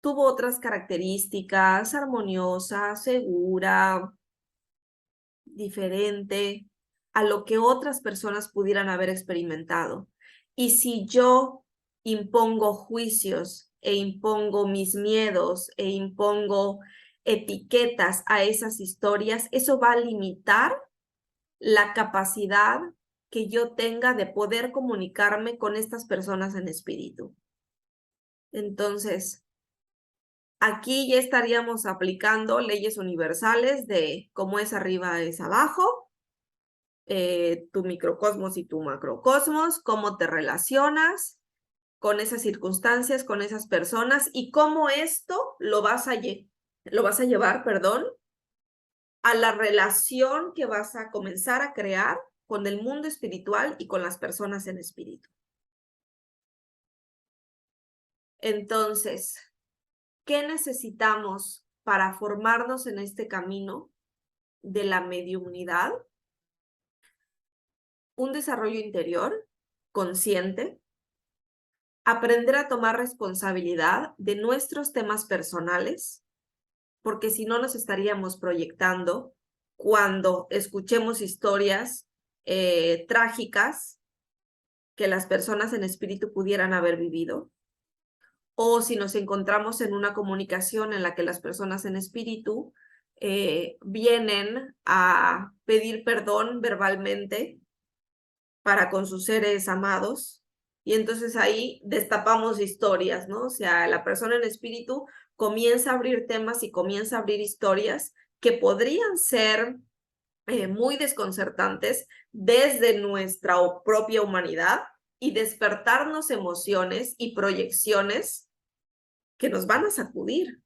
tuvo otras características, armoniosa, segura, diferente a lo que otras personas pudieran haber experimentado. Y si yo impongo juicios e impongo mis miedos e impongo etiquetas a esas historias, eso va a limitar la capacidad que yo tenga de poder comunicarme con estas personas en espíritu. Entonces, aquí ya estaríamos aplicando leyes universales de cómo es arriba es abajo, tu microcosmos y tu macrocosmos, cómo te relacionas con esas circunstancias, con esas personas y cómo esto lo vas a llevar, a la relación que vas a comenzar a crear con el mundo espiritual y con las personas en espíritu. Entonces, ¿qué necesitamos para formarnos en este camino de la mediunidad? Un desarrollo interior consciente, aprender a tomar responsabilidad de nuestros temas personales, porque si no nos estaríamos proyectando cuando escuchemos historias trágicas que las personas en espíritu pudieran haber vivido, o si nos encontramos en una comunicación en la que las personas en espíritu vienen a pedir perdón verbalmente para con sus seres amados, y entonces ahí destapamos historias, ¿no? O sea, la persona en espíritu comienza a abrir temas y comienza a abrir historias que podrían ser muy desconcertantes desde nuestra propia humanidad y despertarnos emociones y proyecciones que nos van a sacudir.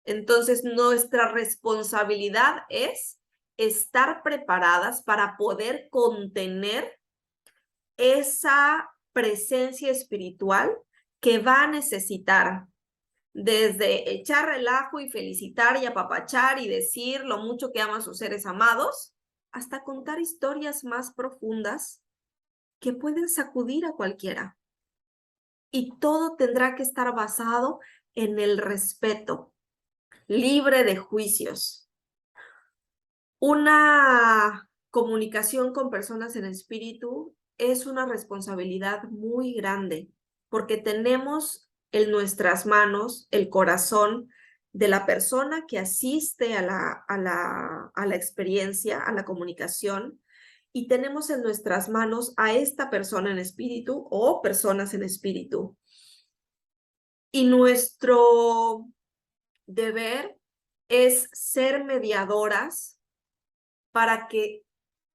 Entonces, nuestra responsabilidad es estar preparadas para poder contener esa presencia espiritual que va a necesitar desde echar relajo y felicitar y apapachar y decir lo mucho que ama a sus seres amados, hasta contar historias más profundas que pueden sacudir a cualquiera. Y todo tendrá que estar basado en el respeto, libre de juicios. Una comunicación con personas en espíritu es una responsabilidad muy grande porque tenemos en nuestras manos el corazón de la persona que asiste a la experiencia, a la comunicación, y tenemos en nuestras manos a esta persona en espíritu o personas en espíritu. Y nuestro deber es ser mediadoras para que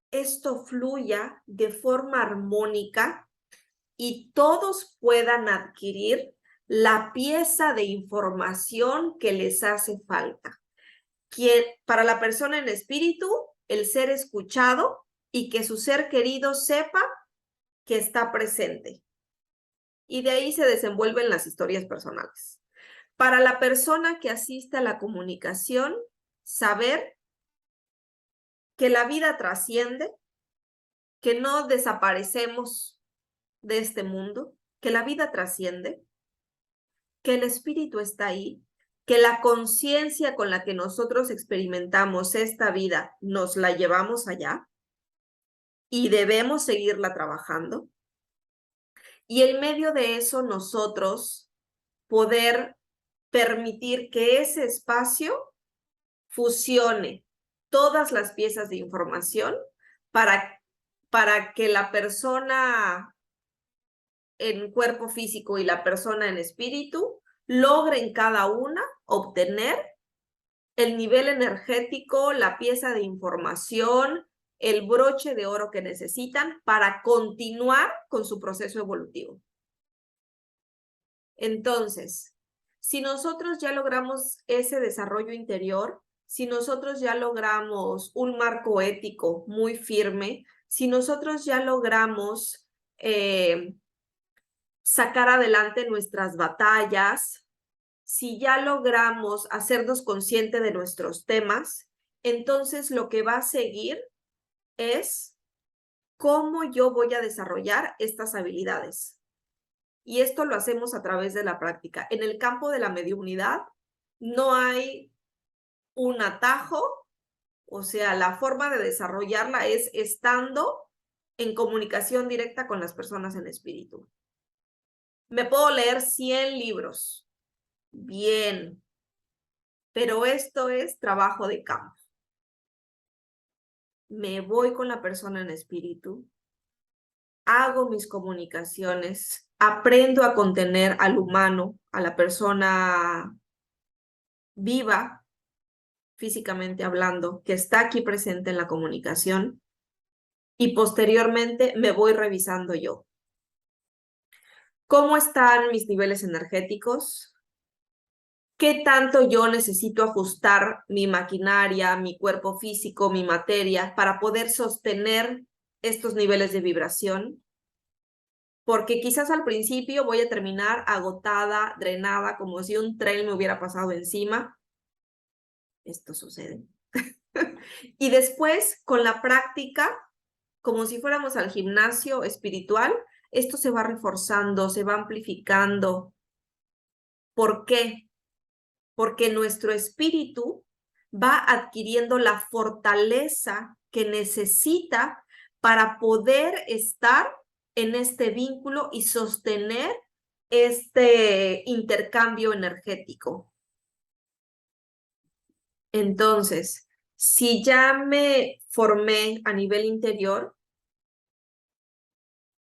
esto fluya de forma armónica y todos puedan adquirir la pieza de información que les hace falta. Para la persona en espíritu, el ser escuchado y que su ser querido sepa que está presente. Y de ahí se desenvuelven las historias personales. Para la persona que asiste a la comunicación, saber que la vida trasciende, que no desaparecemos de este mundo, que la vida trasciende, que el espíritu está ahí, que la conciencia con la que nosotros experimentamos esta vida nos la llevamos allá y debemos seguirla trabajando. Y en medio de eso nosotros poder permitir que ese espacio fusione todas las piezas de información para que la persona en cuerpo físico y la persona en espíritu logren cada una obtener el nivel energético, la pieza de información, el broche de oro que necesitan para continuar con su proceso evolutivo. Entonces, si nosotros ya logramos ese desarrollo interior, si nosotros ya logramos un marco ético muy firme, si nosotros ya logramos sacar adelante nuestras batallas, si ya logramos hacernos consciente de nuestros temas, entonces lo que va a seguir es cómo yo voy a desarrollar estas habilidades. Y esto lo hacemos a través de la práctica. En el campo de la mediunidad no hay un atajo, o sea, la forma de desarrollarla es estando en comunicación directa con las personas en espíritu. Me puedo leer 100 libros, bien, pero esto es trabajo de campo. Me voy con la persona en espíritu, hago mis comunicaciones, aprendo a contener al humano, a la persona viva, físicamente hablando, que está aquí presente en la comunicación, y posteriormente me voy revisando yo. ¿Cómo están mis niveles energéticos? ¿Qué tanto yo necesito ajustar mi maquinaria, mi cuerpo físico, mi materia para poder sostener estos niveles de vibración? Porque quizás al principio voy a terminar agotada, drenada, como si un tren me hubiera pasado encima. Esto sucede. Y después, con la práctica, como si fuéramos al gimnasio espiritual, esto se va reforzando, se va amplificando. ¿Por qué? Porque nuestro espíritu va adquiriendo la fortaleza que necesita para poder estar en este vínculo y sostener este intercambio energético. Entonces, si ya me formé a nivel interior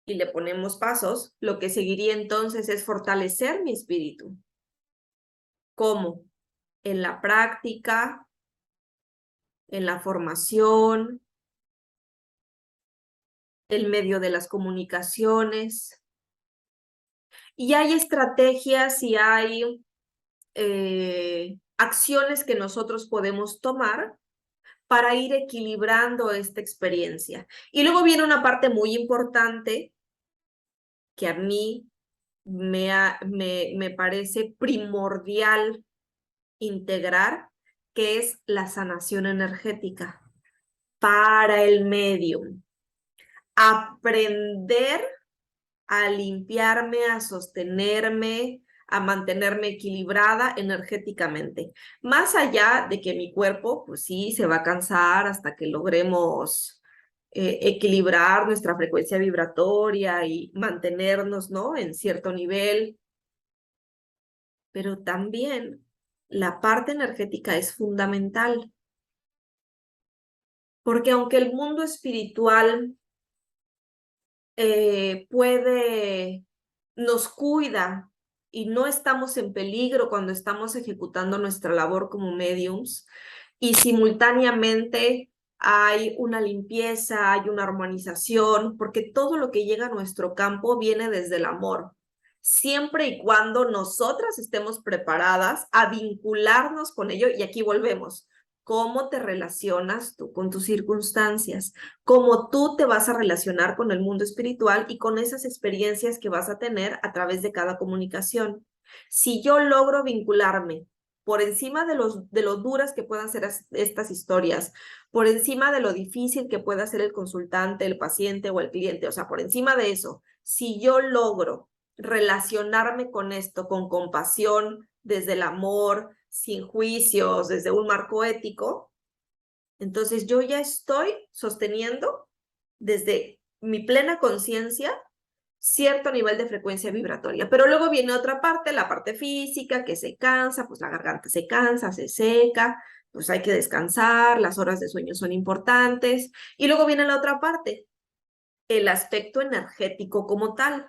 y le ponemos pasos, lo que seguiría entonces es fortalecer mi espíritu. ¿Cómo? En la práctica, en la formación, en medio de las comunicaciones. Y hay estrategias y hay acciones que nosotros podemos tomar para ir equilibrando esta experiencia. Y luego viene una parte muy importante que a mí me parece primordial integrar, que es la sanación energética para el medium. Aprender a limpiarme, a sostenerme, a mantenerme equilibrada energéticamente. Más allá de que mi cuerpo, pues sí, se va a cansar hasta que logremos equilibrar nuestra frecuencia vibratoria y mantenernos, ¿no?, en cierto nivel. Pero también la parte energética es fundamental. Porque aunque el mundo espiritual nos cuida y no estamos en peligro cuando estamos ejecutando nuestra labor como mediums, y simultáneamente hay una limpieza, hay una armonización, porque todo lo que llega a nuestro campo viene desde el amor, siempre y cuando nosotras estemos preparadas a vincularnos con ello, y aquí volvemos. cómo te relacionas tú con tus circunstancias, cómo tú te vas a relacionar con el mundo espiritual y con esas experiencias que vas a tener a través de cada comunicación. Si yo logro vincularme por encima de lo duras que puedan ser estas historias, por encima de lo difícil que pueda ser el consultante, el paciente o el cliente, o sea, por encima de eso, si yo logro relacionarme con esto, con compasión, desde el amor, sin juicios, desde un marco ético, entonces yo ya estoy sosteniendo desde mi plena conciencia cierto nivel de frecuencia vibratoria. Pero luego viene otra parte, la parte física, que se cansa, pues la garganta se cansa, se seca, pues hay que descansar, las horas de sueño son importantes. Y luego viene la otra parte, el aspecto energético como tal.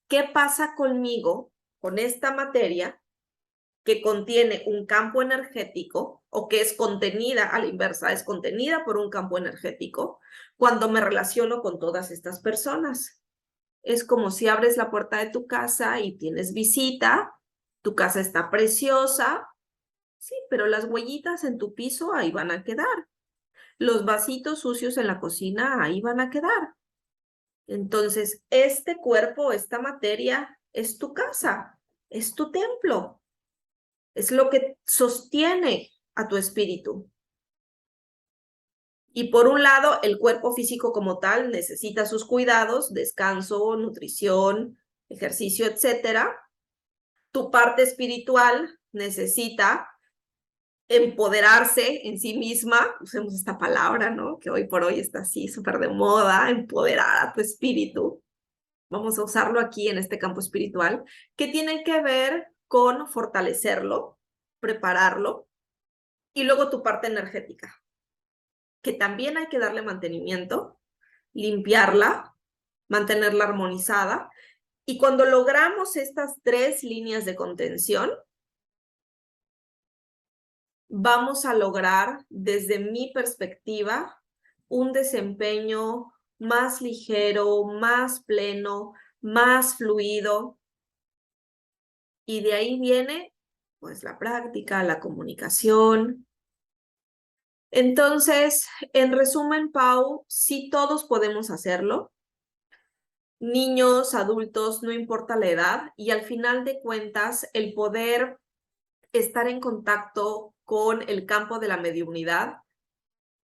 ¿Qué pasa conmigo, con esta materia que contiene un campo energético o que es contenida a la inversa, es contenida por un campo energético cuando me relaciono con todas estas personas? Es como si abres la puerta de tu casa y tienes visita, tu casa está preciosa, sí, pero las huellitas en tu piso ahí van a quedar. Los vasitos sucios en la cocina ahí van a quedar. Entonces, este cuerpo, esta materia, es tu casa, es tu templo, es lo que sostiene a tu espíritu. Y por un lado, el cuerpo físico como tal necesita sus cuidados, descanso, nutrición, ejercicio, etcétera. Tu parte espiritual necesita empoderarse en sí misma, usemos esta palabra, ¿no? Que hoy por hoy está así súper de moda, empoderar a tu espíritu. Vamos a usarlo aquí en este campo espiritual, que tiene que ver con fortalecerlo, prepararlo, y luego tu parte energética, que también hay que darle mantenimiento, limpiarla, mantenerla armonizada. Y cuando logramos estas 3 líneas de contención, vamos a lograr, desde mi perspectiva, un desempeño más ligero, más pleno, más fluido. Y de ahí viene, pues, la práctica, la comunicación. Entonces, en resumen, Pau, sí todos podemos hacerlo. Niños, adultos, no importa la edad. Y al final de cuentas, el poder estar en contacto con el campo de la mediunidad,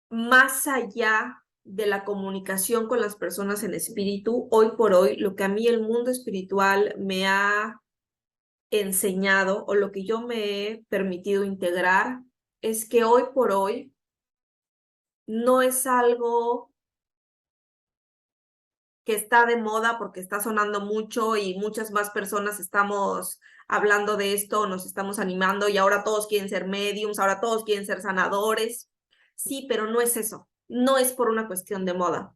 más allá de la comunicación con las personas en espíritu, hoy por hoy, lo que a mí el mundo espiritual me ha enseñado o lo que yo me he permitido integrar es que hoy por hoy no es algo que está de moda porque está sonando mucho y muchas más personas estamos hablando de esto, nos estamos animando y ahora todos quieren ser mediums, ahora todos quieren ser sanadores. Sí, pero no es eso, no es por una cuestión de moda.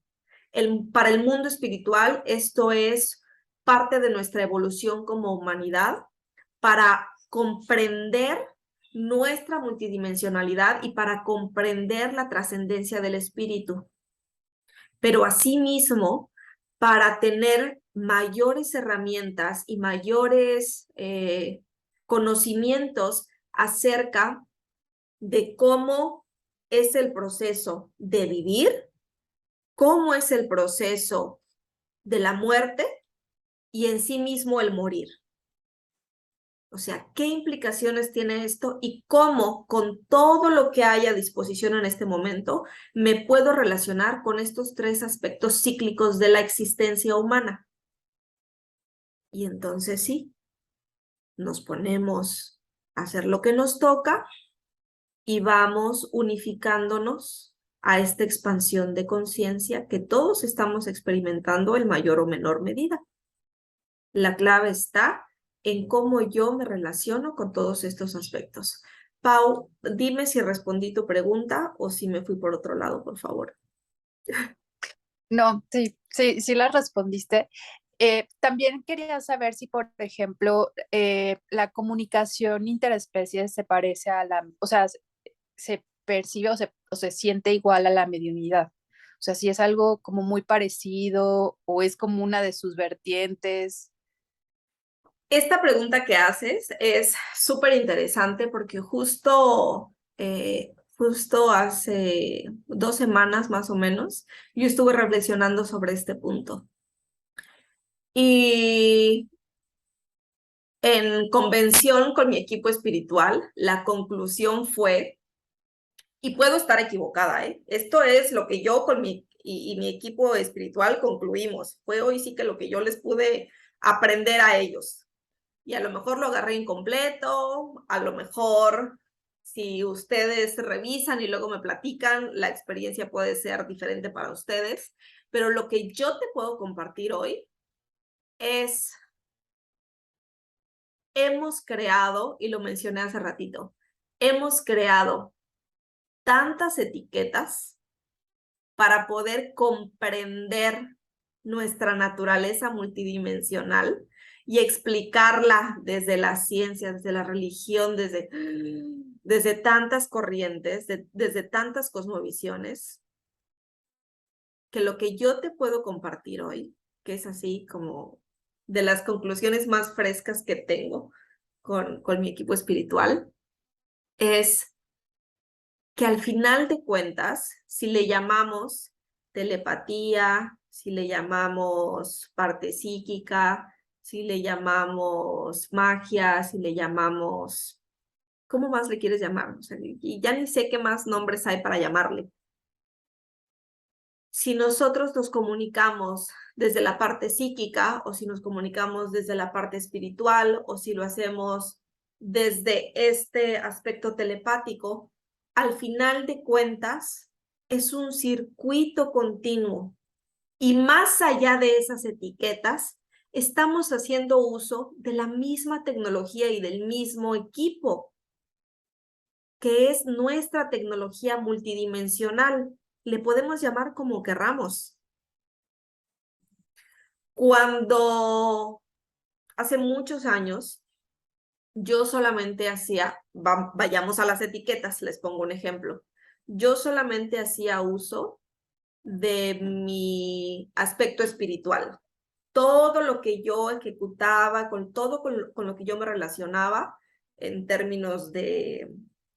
Para el mundo espiritual, esto es parte de nuestra evolución como humanidad para comprender nuestra multidimensionalidad y para comprender la trascendencia del espíritu. Pero asimismo, para tener mayores herramientas y mayores conocimientos acerca de cómo es el proceso de vivir, cómo es el proceso de la muerte y en sí mismo el morir. O sea, ¿qué implicaciones tiene esto y cómo, con todo lo que hay a disposición en este momento, me puedo relacionar con estos 3 aspectos cíclicos de la existencia humana? Y entonces sí, nos ponemos a hacer lo que nos toca y vamos unificándonos a esta expansión de conciencia que todos estamos experimentando en mayor o menor medida. La clave está en cómo yo me relaciono con todos estos aspectos. Pau, dime si respondí tu pregunta o si me fui por otro lado, por favor. No, sí la respondiste. También quería saber si, por ejemplo, la comunicación interespecies se parece a o sea, se percibe o se siente igual a la mediunidad. O sea, si es algo como muy parecido o es como una de sus vertientes. Esta pregunta que haces es súper interesante porque justo justo hace 2 semanas más o menos, yo estuve reflexionando sobre este punto. Y en convención con mi equipo espiritual, la conclusión fue, y puedo estar equivocada, esto es lo que yo con mi equipo espiritual concluimos. Fue hoy sí que lo que yo les pude aprender a ellos. Y a lo mejor lo agarré incompleto, a lo mejor si ustedes revisan y luego me platican, la experiencia puede ser diferente para ustedes, pero lo que yo te puedo compartir hoy es, hemos creado, y lo mencioné hace ratito, hemos creado tantas etiquetas para poder comprender nuestra naturaleza multidimensional y explicarla desde la ciencia, desde la religión, desde tantas corrientes, desde tantas cosmovisiones, que lo que yo te puedo compartir hoy, que es así como de las conclusiones más frescas que tengo con mi equipo espiritual, es que al final de cuentas, si le llamamos telepatía, si le llamamos parte psíquica, si le llamamos magia, si le llamamos, ¿cómo más le quieres llamar? O sea, y ya ni sé qué más nombres hay para llamarle. Si nosotros nos comunicamos desde la parte psíquica, o si nos comunicamos desde la parte espiritual, o si lo hacemos desde este aspecto telepático, al final de cuentas es un circuito continuo. Y más allá de esas etiquetas, estamos haciendo uso de la misma tecnología y del mismo equipo, que es nuestra tecnología multidimensional. Le podemos llamar como querramos. Cuando hace muchos años yo solamente hacía, vayamos a las etiquetas, les pongo un ejemplo. Yo solamente hacía uso de mi aspecto espiritual. Todo lo que yo ejecutaba, con lo que yo me relacionaba en términos de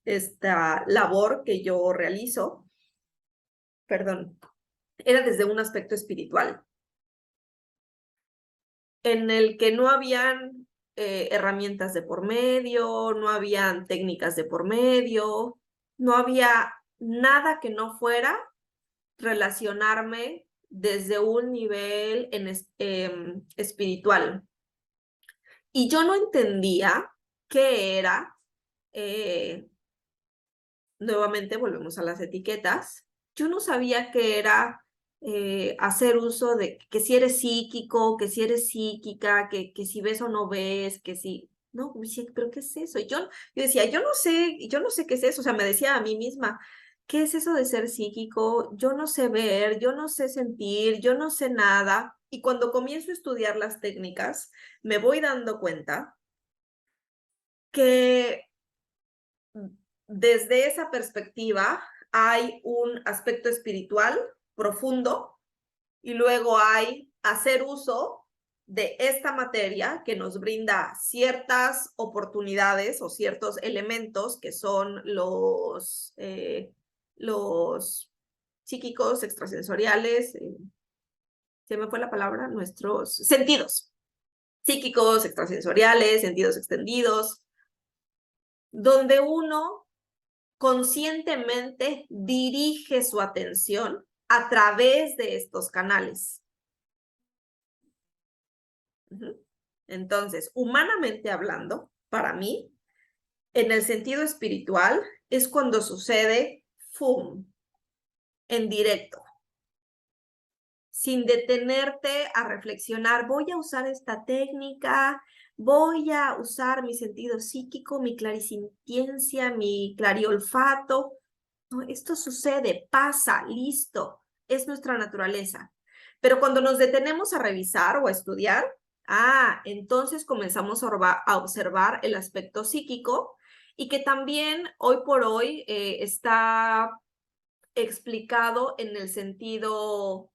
esta labor que yo realizo, perdón, era desde un aspecto espiritual, en el que no habían herramientas de por medio, no habían técnicas de por medio, no había nada que no fuera relacionarme desde un nivel espiritual. Y yo no entendía qué era, nuevamente volvemos a las etiquetas, yo no sabía qué era hacer uso de que si eres psíquico, que si eres psíquica, que si ves o no ves, que si, no, pero ¿qué es eso? Yo decía, yo no sé qué es eso, o sea, me decía a mí misma, ¿qué es eso de ser psíquico? Yo no sé ver, yo no sé sentir, yo no sé nada. Y cuando comienzo a estudiar las técnicas, me voy dando cuenta que desde esa perspectiva hay un aspecto espiritual profundo y luego hay hacer uso de esta materia que nos brinda ciertas oportunidades o ciertos elementos que son los psíquicos, extrasensoriales, se me fue la palabra, nuestros sentidos, psíquicos, extrasensoriales, sentidos extendidos, donde uno conscientemente dirige su atención a través de estos canales. Entonces, humanamente hablando, para mí, en el sentido espiritual, es cuando sucede, ¡fum!, en directo, sin detenerte a reflexionar, voy a usar esta técnica, voy a usar mi sentido psíquico, mi clarisintiencia, mi clariolfato. No, esto sucede, pasa, listo, es nuestra naturaleza. Pero cuando nos detenemos a revisar o a estudiar, entonces comenzamos a observar el aspecto psíquico y que también hoy por hoy está explicado en el sentido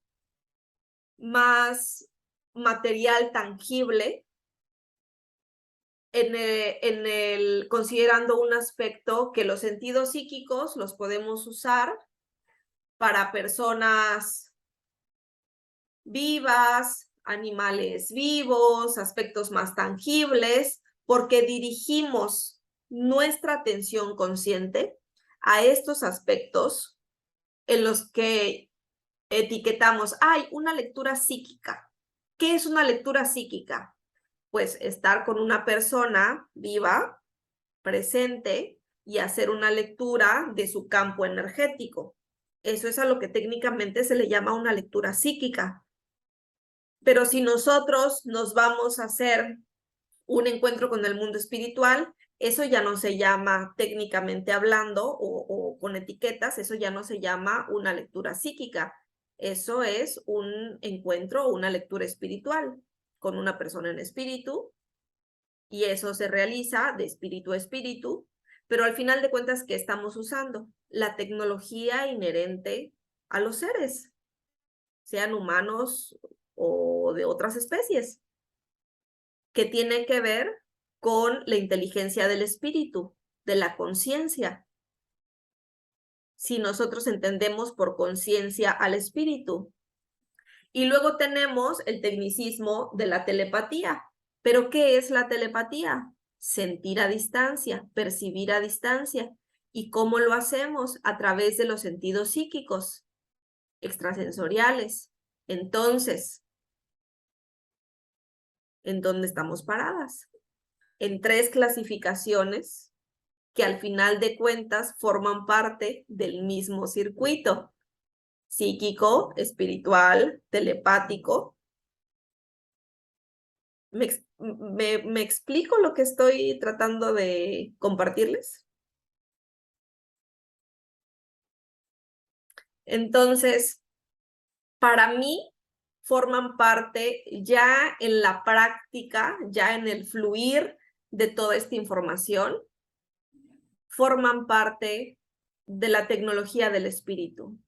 más material, tangible, considerando un aspecto que los sentidos psíquicos los podemos usar para personas vivas, animales vivos, aspectos más tangibles, porque dirigimos nuestra atención consciente a estos aspectos en los que etiquetamos, hay una lectura psíquica. ¿Qué es una lectura psíquica? Pues estar con una persona viva, presente, y hacer una lectura de su campo energético. Eso es a lo que técnicamente se le llama una lectura psíquica. Pero si nosotros nos vamos a hacer un encuentro con el mundo espiritual, eso ya no se llama técnicamente hablando o con etiquetas, eso ya no se llama una lectura psíquica. Eso es un encuentro o una lectura espiritual con una persona en espíritu, y eso se realiza de espíritu a espíritu, pero al final de cuentas, ¿qué estamos usando? La tecnología inherente a los seres, sean humanos o de otras especies, que tiene que ver con la inteligencia del espíritu, de la conciencia. Si nosotros entendemos por conciencia al espíritu. Y luego tenemos el tecnicismo de la telepatía. ¿Pero qué es la telepatía? Sentir a distancia, percibir a distancia. ¿Y cómo lo hacemos? A través de los sentidos psíquicos, extrasensoriales. Entonces, ¿en dónde estamos paradas? En 3 clasificaciones que al final de cuentas forman parte del mismo circuito: psíquico, espiritual, telepático. ¿Me explico lo que estoy tratando de compartirles? Entonces, para mí, forman parte ya en la práctica, ya en el fluir de toda esta información, forman parte de la tecnología del espíritu,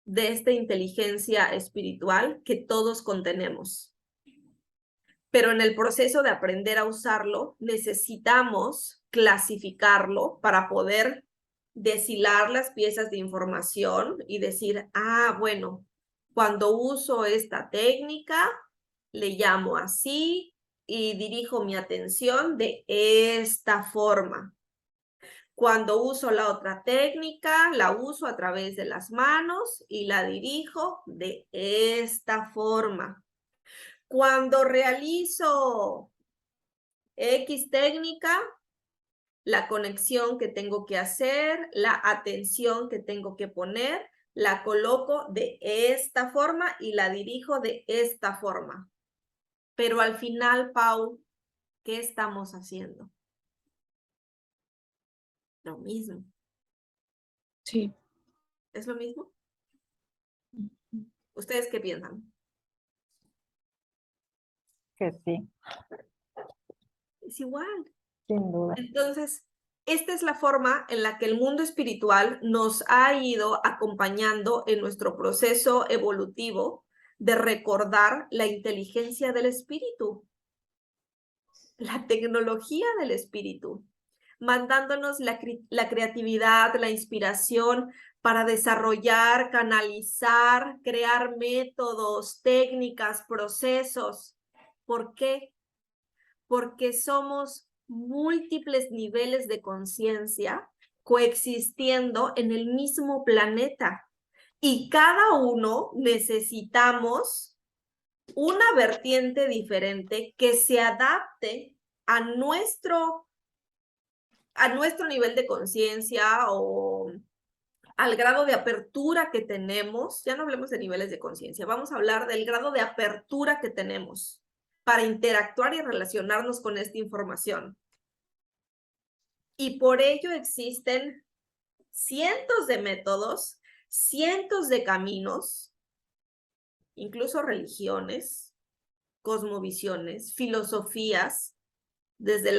de esta inteligencia espiritual que todos contenemos. Pero en el proceso de aprender a usarlo, necesitamos clasificarlo para poder deshilar las piezas de información y decir, bueno, cuando uso esta técnica, le llamo así y dirijo mi atención de esta forma. Cuando uso la otra técnica, la uso a través de las manos y la dirijo de esta forma. Cuando realizo X técnica, la conexión que tengo que hacer, la atención que tengo que poner, la coloco de esta forma y la dirijo de esta forma. Pero al final, Pau, ¿qué estamos haciendo? Lo mismo. Sí. ¿Es lo mismo? ¿Ustedes qué piensan? Que sí, Es igual. sin duda. Entonces, esta es la forma en la que el mundo espiritual nos ha ido acompañando en nuestro proceso evolutivo de recordar la inteligencia del espíritu, la tecnología del espíritu, mandándonos la creatividad, la inspiración para desarrollar, canalizar, crear métodos, técnicas, procesos. ¿Por qué? Porque somos múltiples niveles de conciencia coexistiendo en el mismo planeta. Y cada uno necesitamos una vertiente diferente que se adapte a nuestro nivel de conciencia o al grado de apertura que tenemos. Ya no hablemos de niveles de conciencia, vamos a hablar del grado de apertura que tenemos para interactuar y relacionarnos con esta información. Y por ello existen cientos de métodos, cientos de caminos, incluso religiones, cosmovisiones, filosofías, desde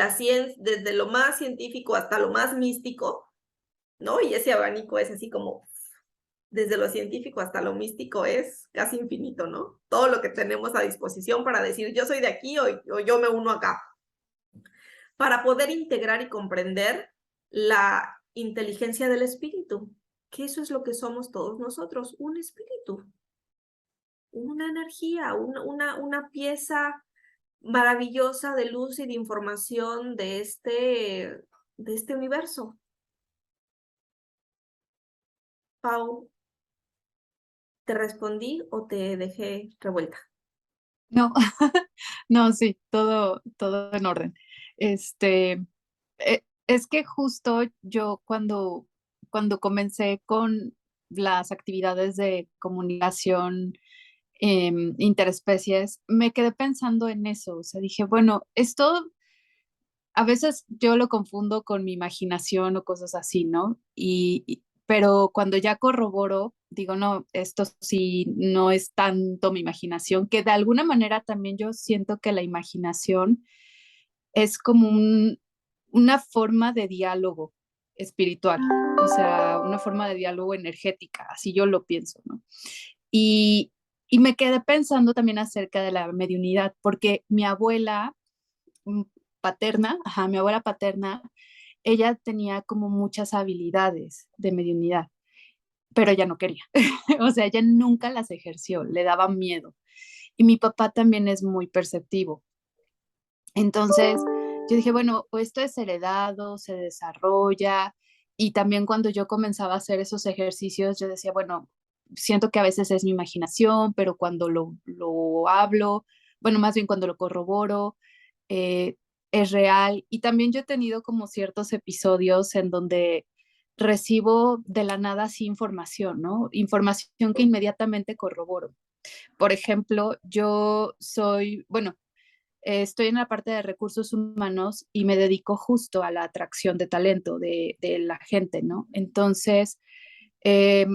lo más científico hasta lo más místico, ¿no? Y ese abanico es así como, desde lo científico hasta lo místico es casi infinito, ¿no? Todo lo que tenemos a disposición para decir, yo soy de aquí o yo me uno acá. para poder integrar y comprender la inteligencia del espíritu, que eso es lo que somos todos nosotros, un espíritu, una energía, una pieza maravillosa de luz y de información de este universo. Pau, ¿te respondí o te dejé revuelta? No, no, sí, todo en orden. Es que justo yo cuando comencé con las actividades de comunicación interespecies, me quedé pensando en eso. O sea, dije, bueno, esto a veces yo lo confundo con mi imaginación o cosas así, ¿no? Pero cuando ya corroboro, digo, no, esto sí no es tanto mi imaginación, que de alguna manera también yo siento que la imaginación es como una forma de diálogo espiritual, o sea, una forma de diálogo energética, así yo lo pienso, ¿no? Y, y me quedé pensando también acerca de la mediunidad, porque mi abuela mm, paterna, ajá, mi abuela paterna, ella tenía como muchas habilidades de mediunidad, pero ella no quería. O sea, ella nunca las ejerció, le daba miedo. Y mi papá también es muy perceptivo. Entonces, yo dije, bueno, o esto es heredado, se desarrolla. Y también cuando yo comenzaba a hacer esos ejercicios, yo decía, bueno, siento que a veces es mi imaginación, pero cuando lo hablo, bueno, más bien cuando lo corroboro, eh, es real. Y también yo he tenido como ciertos episodios en donde recibo de la nada así información, ¿no? Información que inmediatamente corroboro. Por ejemplo, yo soy, bueno, estoy en la parte de recursos humanos y me dedico justo a la atracción de talento de la gente, ¿no? Entonces, eh,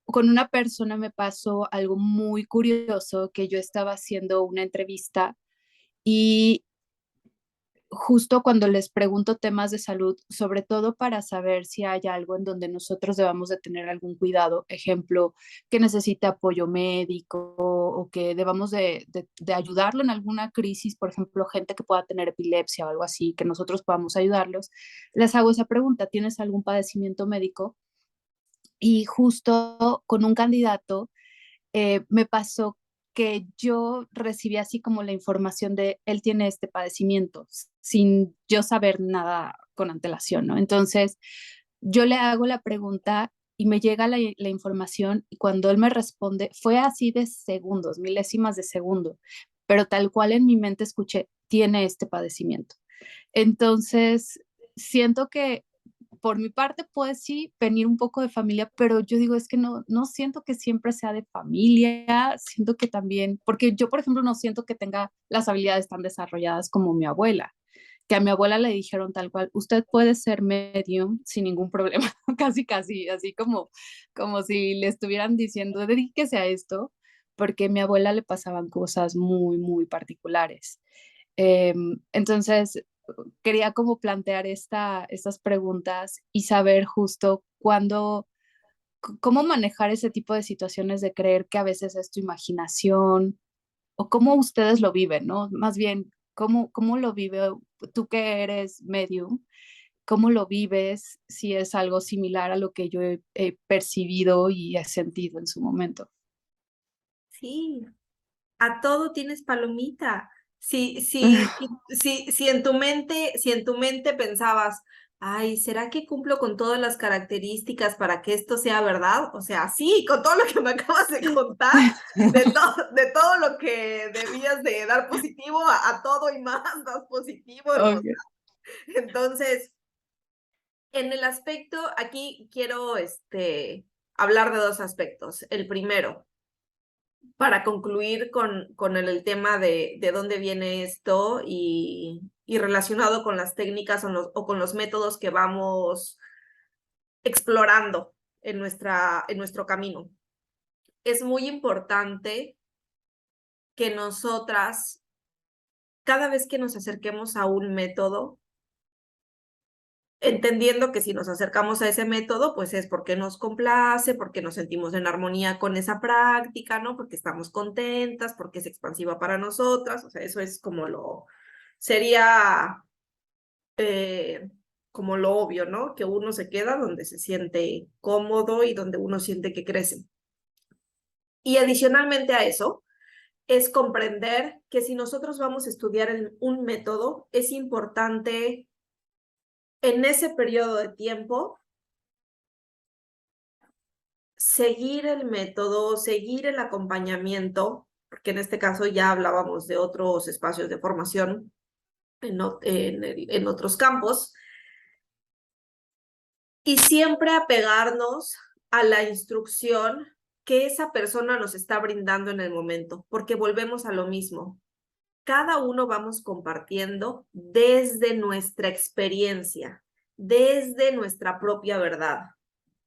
con una persona me pasó algo muy curioso, que yo estaba haciendo una entrevista y justo cuando les pregunto temas de salud, sobre todo para saber si hay algo en donde nosotros debamos de tener algún cuidado, ejemplo, que necesite apoyo médico o que debamos de ayudarlo en alguna crisis, por ejemplo, gente que pueda tener epilepsia o algo así, que nosotros podamos ayudarlos, les hago esa pregunta, ¿tienes algún padecimiento médico? Y justo con un candidato me pasó que yo recibí así como la información de él tiene este padecimiento sin yo saber nada con antelación, ¿no? Entonces yo le hago la pregunta y me llega la información y cuando él me responde fue así de segundos, milésimas de segundo, pero tal cual en mi mente escuché, tiene este padecimiento. Entonces, siento que por mi parte puede sí venir un poco de familia, pero yo digo, es que no siento que siempre sea de familia, siento que también, porque yo, por ejemplo, no siento que tenga las habilidades tan desarrolladas como mi abuela, que a mi abuela le dijeron tal cual, usted puede ser medium sin ningún problema, casi, casi, así como si le estuvieran diciendo, dedíquese a esto, porque a mi abuela le pasaban cosas muy, muy particulares. Entonces, quería como plantear estas preguntas y saber justo cómo manejar ese tipo de situaciones de creer que a veces es tu imaginación o cómo ustedes lo viven, ¿no? Más bien, cómo lo vive tú que eres medium, cómo lo vives, si es algo similar a lo que yo he percibido y he sentido en su momento. Sí, a todo tienes palomita. Si en tu mente pensabas, ay, ¿será que cumplo con todas las características para que esto sea verdad? O sea, sí, con todo lo que me acabas de contar, de todo lo que debías de dar positivo a todo y más, das positivo, hermosa. Okay. Entonces, en el aspecto, aquí quiero hablar de dos aspectos. El primero, para concluir con el tema de dónde viene esto y relacionado con las técnicas o con los métodos que vamos explorando en nuestro camino. Es muy importante que nosotras, cada vez que nos acerquemos a un método, entendiendo que si nos acercamos a ese método, pues es porque nos complace, porque nos sentimos en armonía con esa práctica, ¿no? Porque estamos contentas, porque es expansiva para nosotras, o sea, eso es como sería como lo obvio, ¿no? Que uno se queda donde se siente cómodo y donde uno siente que crece. Y adicionalmente a eso, es comprender que si nosotros vamos a estudiar en un método, es importante en ese periodo de tiempo seguir el método, seguir el acompañamiento, porque en este caso ya hablábamos de otros espacios de formación en otros campos, y siempre apegarnos a la instrucción que esa persona nos está brindando en el momento, porque volvemos a lo mismo. Cada uno vamos compartiendo desde nuestra experiencia, desde nuestra propia verdad.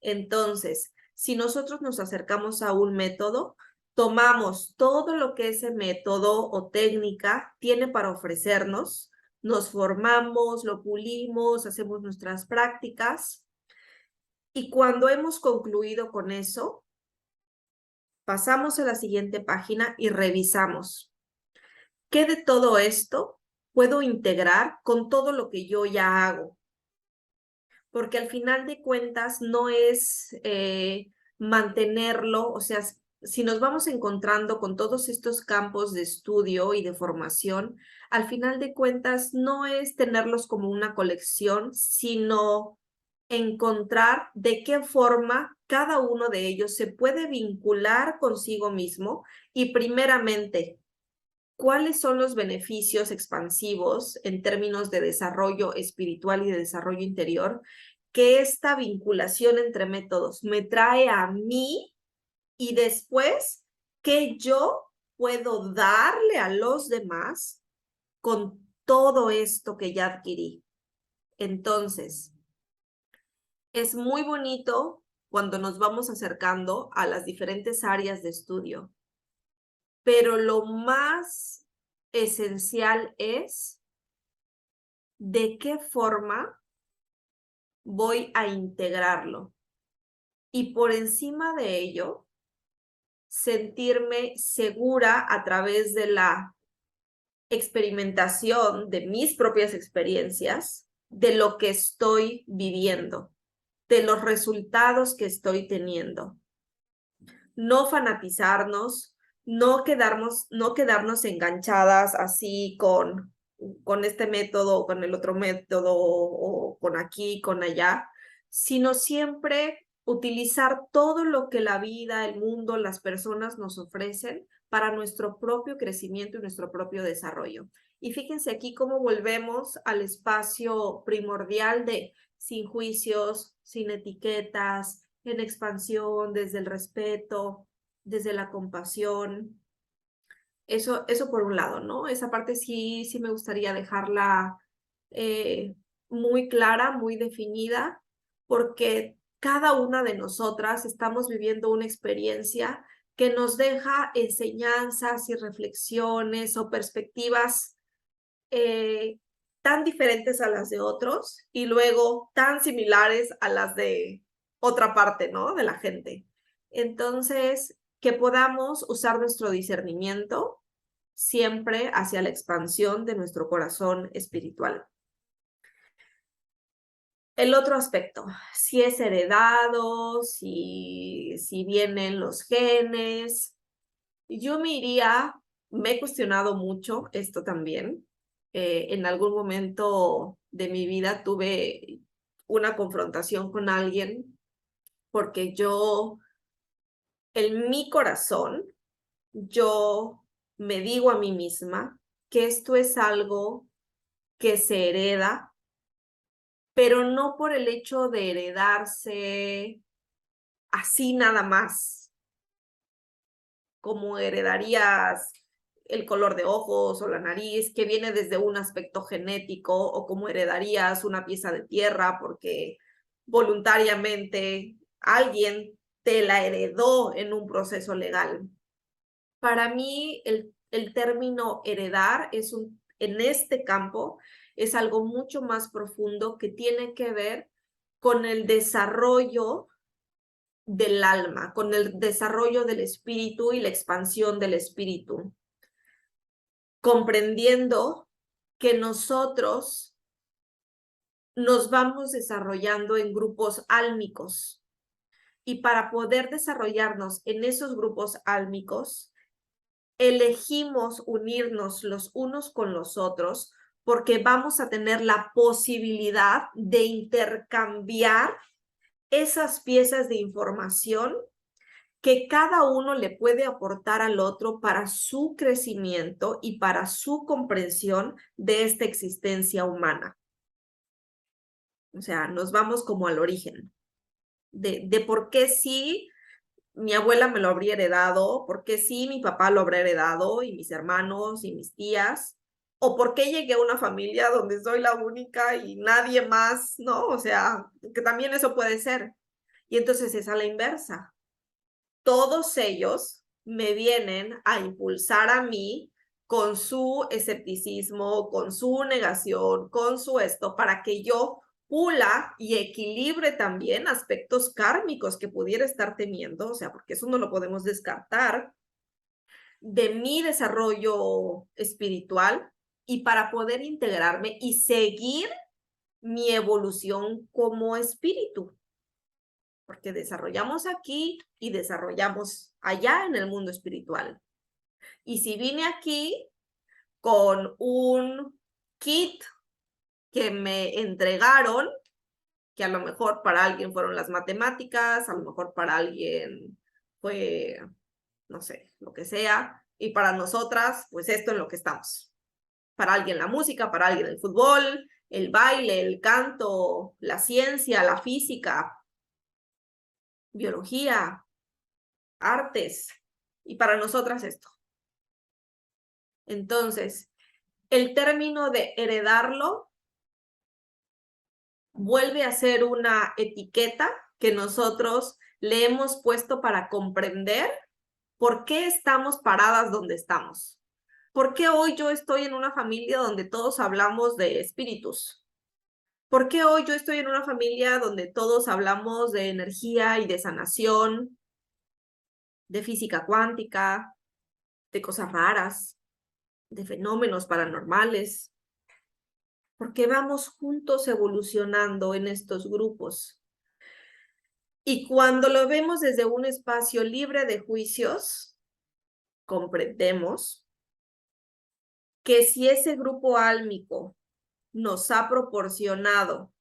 Entonces, si nosotros nos acercamos a un método, tomamos todo lo que ese método o técnica tiene para ofrecernos, nos formamos, lo pulimos, hacemos nuestras prácticas, y cuando hemos concluido con eso, pasamos a la siguiente página y revisamos qué de todo esto puedo integrar con todo lo que yo ya hago. Porque al final de cuentas no es mantenerlo, o sea, si nos vamos encontrando con todos estos campos de estudio y de formación, al final de cuentas no es tenerlos como una colección, sino encontrar de qué forma cada uno de ellos se puede vincular consigo mismo y primeramente, ¿cuáles son los beneficios expansivos en términos de desarrollo espiritual y de desarrollo interior que esta vinculación entre métodos me trae a mí? Y después, ¿qué yo puedo darle a los demás con todo esto que ya adquirí? Entonces, es muy bonito cuando nos vamos acercando a las diferentes áreas de estudio, pero lo más esencial es de qué forma voy a integrarlo. Y por encima de ello, sentirme segura a través de la experimentación de mis propias experiencias, de lo que estoy viviendo, de los resultados que estoy teniendo. No fanatizarnos, no quedarnos enganchadas así con este método o con el otro método o con aquí, con allá, sino siempre utilizar todo lo que la vida, el mundo, las personas nos ofrecen para nuestro propio crecimiento y nuestro propio desarrollo. Y fíjense aquí cómo volvemos al espacio primordial de sin juicios, sin etiquetas, en expansión, desde el respeto, desde la compasión. Eso por un lado, ¿no? Esa parte sí me gustaría dejarla muy clara, muy definida, porque cada una de nosotras estamos viviendo una experiencia que nos deja enseñanzas y reflexiones o perspectivas tan diferentes a las de otros y luego tan similares a las de otra parte, ¿no? De la gente. Entonces, que podamos usar nuestro discernimiento siempre hacia la expansión de nuestro corazón espiritual. El otro aspecto, si es heredado, si vienen los genes, yo me he cuestionado mucho esto también. En algún momento de mi vida tuve una confrontación con alguien porque en mi corazón, yo me digo a mí misma que esto es algo que se hereda, pero no por el hecho de heredarse así nada más, como heredarías el color de ojos o la nariz, que viene desde un aspecto genético, o como heredarías una pieza de tierra porque voluntariamente alguien te la heredó en un proceso legal. Para mí, el término heredar en este campo es algo mucho más profundo que tiene que ver con el desarrollo del alma, con el desarrollo del espíritu y la expansión del espíritu, comprendiendo que nosotros nos vamos desarrollando en grupos álmicos. Y para poder desarrollarnos en esos grupos álmicos, elegimos unirnos los unos con los otros porque vamos a tener la posibilidad de intercambiar esas piezas de información que cada uno le puede aportar al otro para su crecimiento y para su comprensión de esta existencia humana. O sea, nos vamos como al origen de por qué sí mi abuela me lo habría heredado, por qué sí mi papá lo habrá heredado y mis hermanos y mis tías, o por qué llegué a una familia donde soy la única y nadie más, ¿no? O sea, que también eso puede ser. Y entonces es a la inversa. Todos ellos me vienen a impulsar a mí con su escepticismo, con su negación, con su esto, para que yo pula y equilibre también aspectos kármicos que pudiera estar teniendo, o sea, porque eso no lo podemos descartar, de mi desarrollo espiritual y para poder integrarme y seguir mi evolución como espíritu. Porque desarrollamos aquí y desarrollamos allá en el mundo espiritual. Y si vine aquí con un kit que me entregaron, que a lo mejor para alguien fueron las matemáticas, a lo mejor para alguien fue, no sé, lo que sea, y para nosotras, pues esto en lo que estamos. Para alguien la música, para alguien el fútbol, el baile, el canto, la ciencia, la física, biología, artes, y para nosotras esto. Entonces, el término de heredarlo vuelve a ser una etiqueta que nosotros le hemos puesto para comprender por qué estamos paradas donde estamos. ¿Por qué hoy yo estoy en una familia donde todos hablamos de espíritus? ¿Por qué hoy yo estoy en una familia donde todos hablamos de energía y de sanación, de física cuántica, de cosas raras, de fenómenos paranormales? Porque vamos juntos evolucionando en estos grupos. Y cuando lo vemos desde un espacio libre de juicios, comprendemos que si ese grupo álmico nos ha proporcionado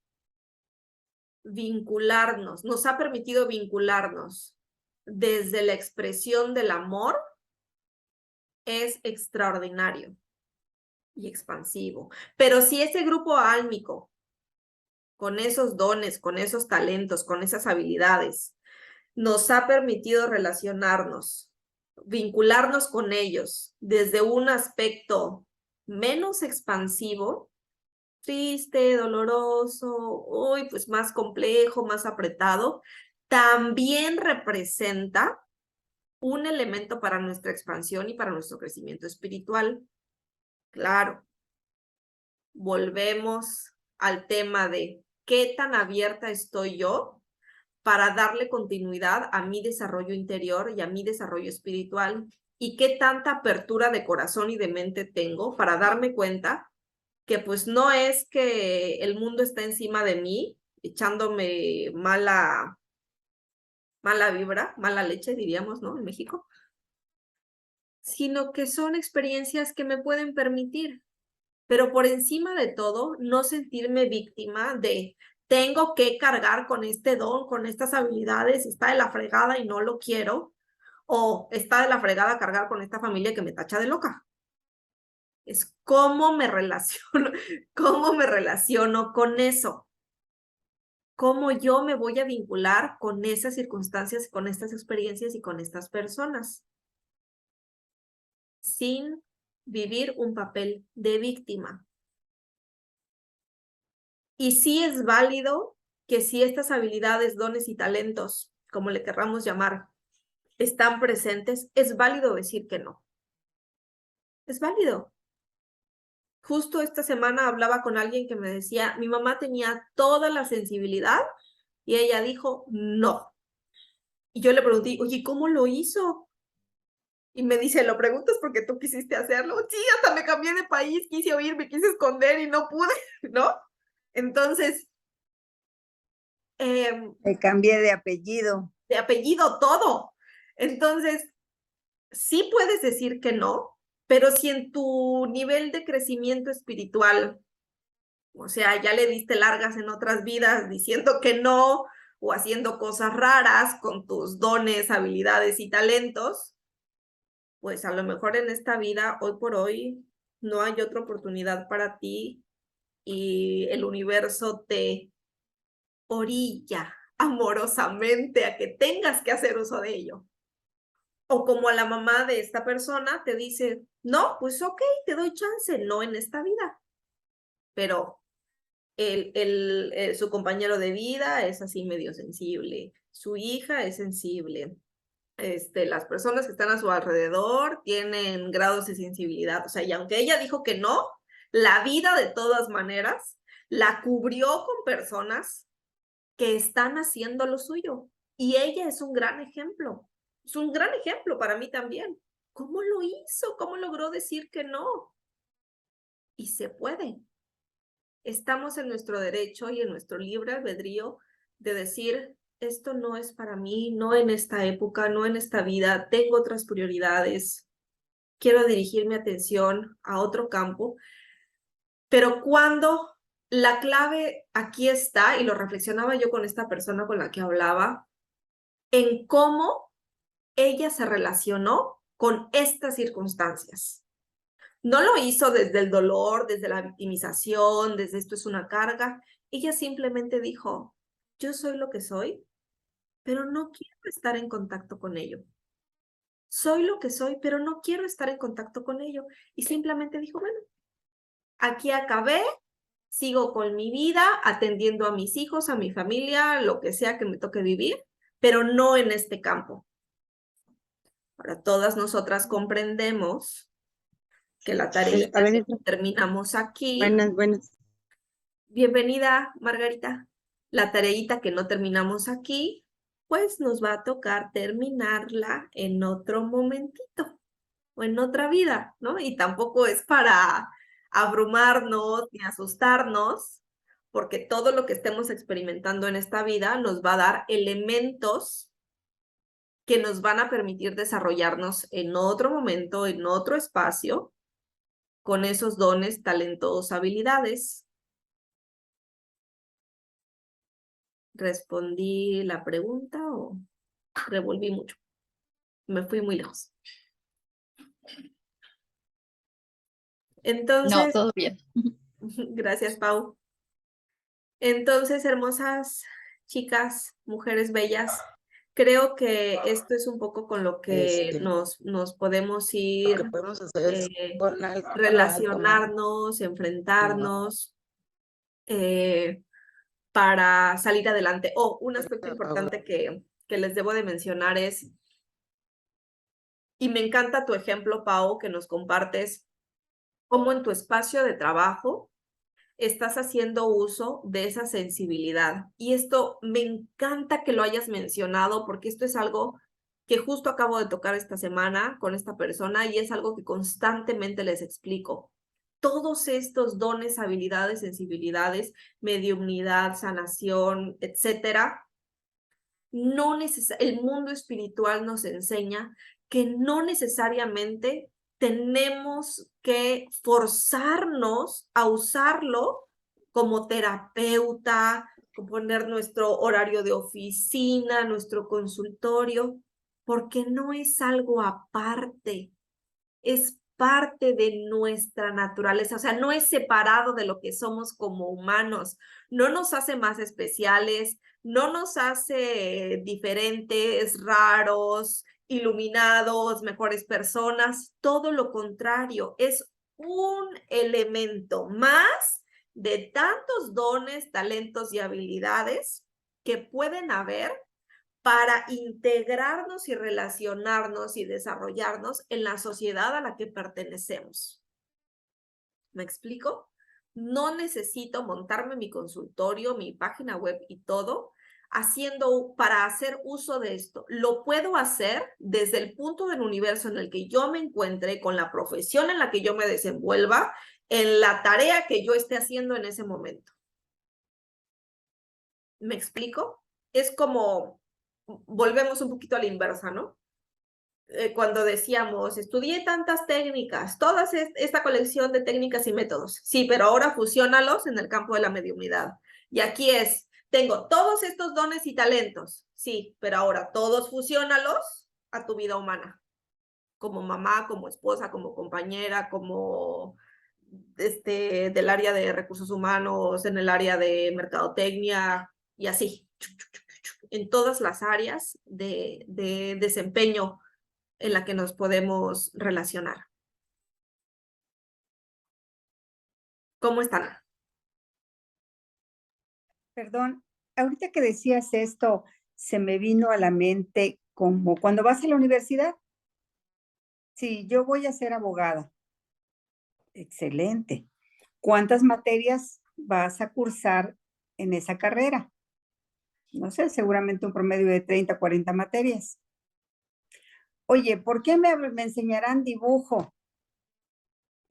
vincularnos, nos ha permitido vincularnos desde la expresión del amor, es extraordinario y expansivo. Pero si ese grupo álmico, con esos dones, con esos talentos, con esas habilidades, nos ha permitido relacionarnos, vincularnos con ellos desde un aspecto menos expansivo, triste, doloroso, uy, pues más complejo, más apretado, también representa un elemento para nuestra expansión y para nuestro crecimiento espiritual. Claro, volvemos al tema de qué tan abierta estoy yo para darle continuidad a mi desarrollo interior y a mi desarrollo espiritual, y qué tanta apertura de corazón y de mente tengo para darme cuenta que pues no es que el mundo está encima de mí, echándome mala vibra, mala leche, diríamos, ¿no? En México, sino que son experiencias que me pueden permitir, pero por encima de todo, no sentirme víctima de tengo que cargar con este don, con estas habilidades, está de la fregada y no lo quiero, o está de la fregada cargar con esta familia que me tacha de loca. Es cómo me relaciono con eso. Cómo yo me voy a vincular con esas circunstancias, con estas experiencias y con estas personas, sin vivir un papel de víctima. Y sí es válido que si estas habilidades, dones y talentos, como le querramos llamar, están presentes, es válido decir que no. Es válido. Justo esta semana hablaba con alguien que me decía, mi mamá tenía toda la sensibilidad y ella dijo no. Y yo le pregunté, oye, ¿cómo lo hizo? Y me dice, ¿lo preguntas porque tú quisiste hacerlo? Sí, hasta me cambié de país, quise oír, me quise esconder y no pude, ¿no? Entonces, Me cambié de apellido. de apellido, todo. Entonces, sí puedes decir que no, pero si en tu nivel de crecimiento espiritual, o sea, ya le diste largas en otras vidas diciendo que no o haciendo cosas raras con tus dones, habilidades y talentos, pues a lo mejor en esta vida, hoy por hoy, no hay otra oportunidad para ti y el universo te orilla amorosamente a que tengas que hacer uso de ello. O como a la mamá de esta persona te dice, no, pues ok, te doy chance, no en esta vida. Pero su compañero de vida es así medio sensible, su hija es sensible, las personas que están a su alrededor tienen grados de sensibilidad, o sea, y aunque ella dijo que no, la vida de todas maneras la cubrió con personas que están haciendo lo suyo. Y ella es un gran ejemplo. Es un gran ejemplo para mí también. ¿Cómo lo hizo? ¿Cómo logró decir que no? Y se puede. Estamos en nuestro derecho y en nuestro libre albedrío de decir, esto no es para mí, no en esta época, no en esta vida, tengo otras prioridades, quiero dirigir mi atención a otro campo. Pero cuando la clave aquí está, y lo reflexionaba yo con esta persona con la que hablaba, en cómo ella se relacionó con estas circunstancias. No lo hizo desde el dolor, desde la victimización, desde esto es una carga. Ella simplemente dijo, yo soy lo que soy, pero no quiero estar en contacto con ello. Soy lo que soy, pero no quiero estar en contacto con ello. Y simplemente dijo, bueno, aquí acabé, sigo con mi vida, atendiendo a mis hijos, a mi familia, lo que sea que me toque vivir, pero no en este campo. Ahora, todas nosotras comprendemos que la tarea que terminamos aquí. Buenas. Bienvenida, Margarita. La tareita que no terminamos aquí, pues nos va a tocar terminarla en otro momentito o en otra vida, ¿no? Y tampoco es para abrumarnos ni asustarnos, porque todo lo que estemos experimentando en esta vida nos va a dar elementos que nos van a permitir desarrollarnos en otro momento, en otro espacio, con esos dones, talentos, habilidades. ¿Respondí la pregunta o revolví mucho? Me fui muy lejos. Entonces, No, todo bien. gracias, Pau. Entonces, hermosas chicas, mujeres bellas, creo que esto es un poco con lo que nos podemos Lo que ir podemos hacer es relacionarnos, enfrentarnos para salir adelante. Un aspecto importante que les debo de mencionar es, y me encanta tu ejemplo, Pau, que nos compartes, cómo en tu espacio de trabajo estás haciendo uso de esa sensibilidad. Y esto me encanta que lo hayas mencionado porque esto es algo que justo acabo de tocar esta semana con esta persona y es algo que constantemente les explico. Todos estos dones, habilidades, sensibilidades, mediumnidad, sanación, etcétera, el mundo espiritual nos enseña que no necesariamente tenemos que forzarnos a usarlo como terapeuta, poner nuestro horario de oficina, nuestro consultorio, porque no es algo aparte, es parte de nuestra naturaleza, o sea, no es separado de lo que somos como humanos, no nos hace más especiales, no nos hace diferentes, raros, iluminados, mejores personas, todo lo contrario, es un elemento más de tantos dones, talentos y habilidades que pueden haber para integrarnos y relacionarnos y desarrollarnos en la sociedad a la que pertenecemos. ¿Me explico? No necesito montarme mi consultorio, mi página web y todo para hacer uso de esto. Lo puedo hacer desde el punto del universo en el que yo me encuentre, con la profesión en la que yo me desenvuelva, en la tarea que yo esté haciendo en ese momento. ¿Me explico? Es como, volvemos un poquito a la inversa, ¿no? Cuando decíamos, estudié tantas técnicas, esta colección de técnicas y métodos. Sí, pero ahora fusiónalos en el campo de la mediunidad. Y aquí tengo todos estos dones y talentos. Sí, pero ahora todos fusiónalos a tu vida humana. Como mamá, como esposa, como compañera, como del área de recursos humanos, en el área de mercadotecnia y así. En todas las áreas de desempeño en la que nos podemos relacionar. ¿Cómo están? Perdón, ahorita que decías esto, se me vino a la mente como cuando vas a la universidad. Sí, yo voy a ser abogada. Excelente. ¿Cuántas materias vas a cursar en esa carrera? No sé, seguramente un promedio de 30, 40 materias. Oye, ¿por qué me enseñarán dibujo?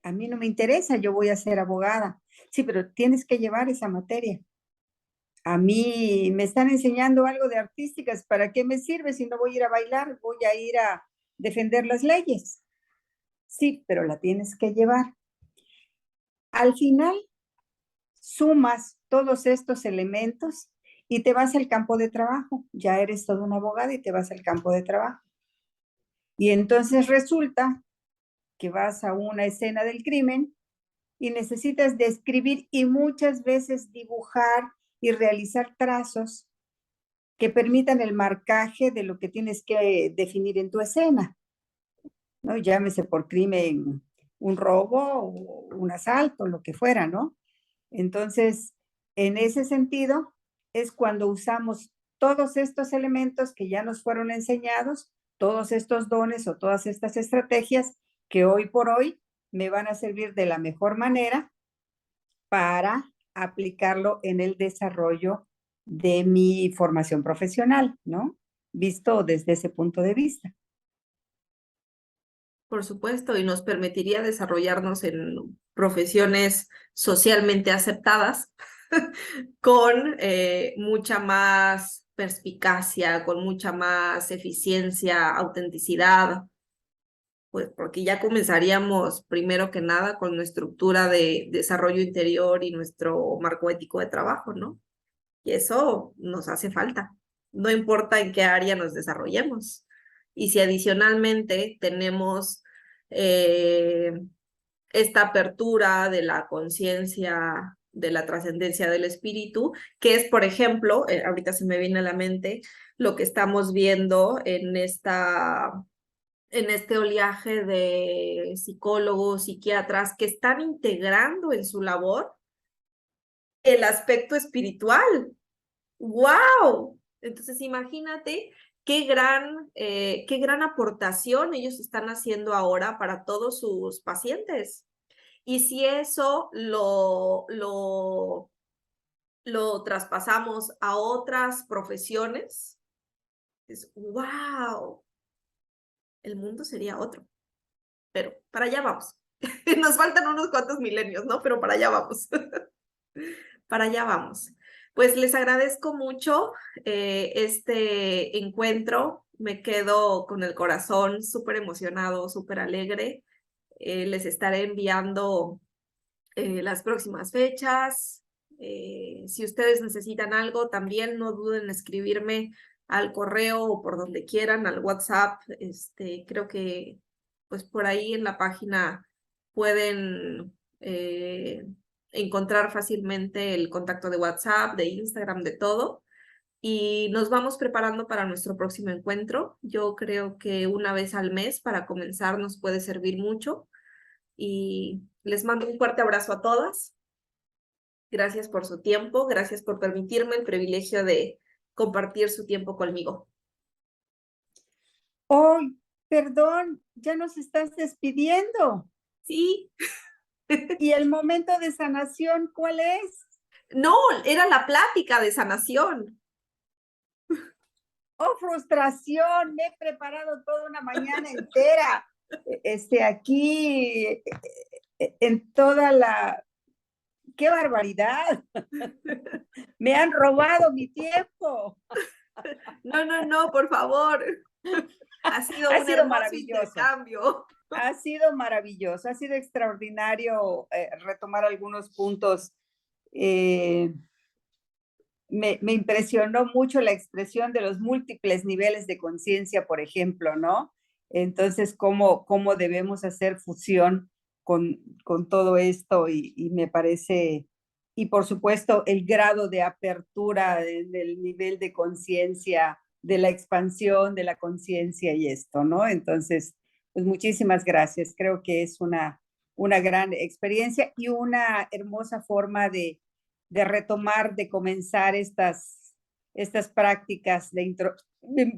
A mí no me interesa, yo voy a ser abogada. Sí, pero tienes que llevar esa materia. A mí me están enseñando algo de artísticas, ¿para qué me sirve si no voy a ir a bailar? Voy a ir a defender las leyes. Sí, pero la tienes que llevar. Al final, sumas todos estos elementos y te vas al campo de trabajo. Ya eres todo un abogado y te vas al campo de trabajo. Y entonces resulta que vas a una escena del crimen y necesitas describir y muchas veces dibujar y realizar trazos que permitan el marcaje de lo que tienes que definir en tu escena, ¿no? Llámese por crimen un robo o un asalto, lo que fuera, ¿no? Entonces, en ese sentido, es cuando usamos todos estos elementos que ya nos fueron enseñados, todos estos dones o todas estas estrategias que hoy por hoy me van a servir de la mejor manera para aplicarlo en el desarrollo de mi formación profesional, ¿no? Visto desde ese punto de vista. Por supuesto, y nos permitiría desarrollarnos en profesiones socialmente aceptadas con mucha más perspicacia, con mucha más eficiencia, autenticidad, pues porque ya comenzaríamos primero que nada con nuestra estructura de desarrollo interior y nuestro marco ético de trabajo, ¿no? Y eso nos hace falta, no importa en qué área nos desarrollemos. Y si adicionalmente tenemos esta apertura de la conciencia, de la trascendencia del espíritu, que es, por ejemplo, ahorita se me viene a la mente lo que estamos viendo en este oleaje de psicólogos, psiquiatras que están integrando en su labor el aspecto espiritual. ¡Wow! Entonces imagínate qué gran aportación ellos están haciendo ahora para todos sus pacientes. Y si eso lo traspasamos a otras profesiones, es ¡wow! El mundo sería otro. Pero para allá vamos. Nos faltan unos cuantos milenios, ¿no? Pero para allá vamos. Para allá vamos. Pues les agradezco mucho este encuentro. Me quedo con el corazón súper emocionado, súper alegre. Les estaré enviando las próximas fechas. Si ustedes necesitan algo, también no duden en escribirme al correo o por donde quieran, al WhatsApp. Creo que pues por ahí en la página pueden encontrar fácilmente el contacto de WhatsApp, de Instagram, de todo. Y nos vamos preparando para nuestro próximo encuentro. Yo creo que una vez al mes para comenzar nos puede servir mucho. Y les mando un fuerte abrazo a todas. Gracias por su tiempo, gracias por permitirme el privilegio de compartir su tiempo conmigo. Oh, perdón, ya nos estás despidiendo. Sí. ¿Y el momento de sanación cuál es? No, era la plática de sanación. Oh, frustración, me he preparado toda una mañana entera. Aquí, en toda la ¡Qué barbaridad! Me han robado mi tiempo. No, por favor. Ha sido Ha un sido hermoso maravilloso. intercambio. Ha sido maravilloso, ha sido extraordinario retomar algunos puntos. Me impresionó mucho la expresión de los múltiples niveles de conciencia, por ejemplo, ¿no? Entonces, cómo debemos hacer fusión con todo esto y me parece, y por supuesto, el grado de apertura del nivel de conciencia, de la expansión de la conciencia y esto, ¿no? Entonces, pues muchísimas gracias. Creo que es una gran experiencia y una hermosa forma de retomar, de comenzar estas prácticas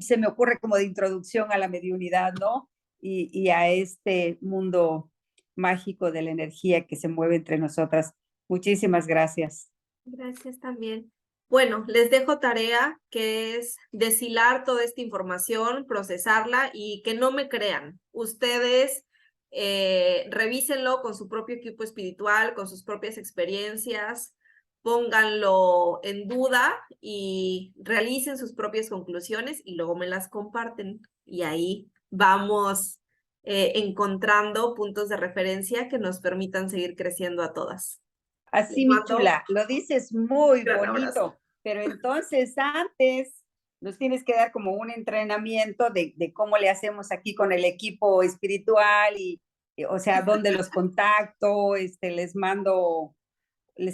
se me ocurre como de introducción a la mediunidad, ¿no? Y a este mundo mágico de la energía que se mueve entre nosotras. Muchísimas gracias. Gracias también. Bueno, les dejo tarea que es deshilar toda esta información, procesarla y que no me crean. Ustedes revísenlo con su propio equipo espiritual, con sus propias experiencias, pónganlo en duda y realicen sus propias conclusiones y luego me las comparten. Y ahí vamos encontrando puntos de referencia que nos permitan seguir creciendo a todas. Así, Les mi mando chula, lo dices muy gran bonito, abrazo. pero entonces antes nos tienes que dar como un entrenamiento de cómo le hacemos aquí con el equipo espiritual o sea, dónde los contacto, les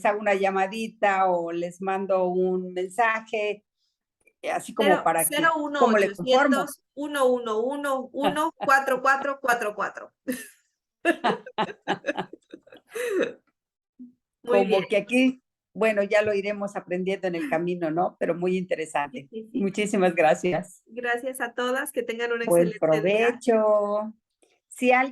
hago una llamadita o les mando un mensaje, así como para que, ¿cómo le conformo? 01800 111 14444. Muy bien. Como que aquí, bueno, ya lo iremos aprendiendo en el camino, ¿no? Pero muy interesante. Sí. Muchísimas gracias. Gracias a todas, que tengan un Buen excelente día. provecho. Si alguien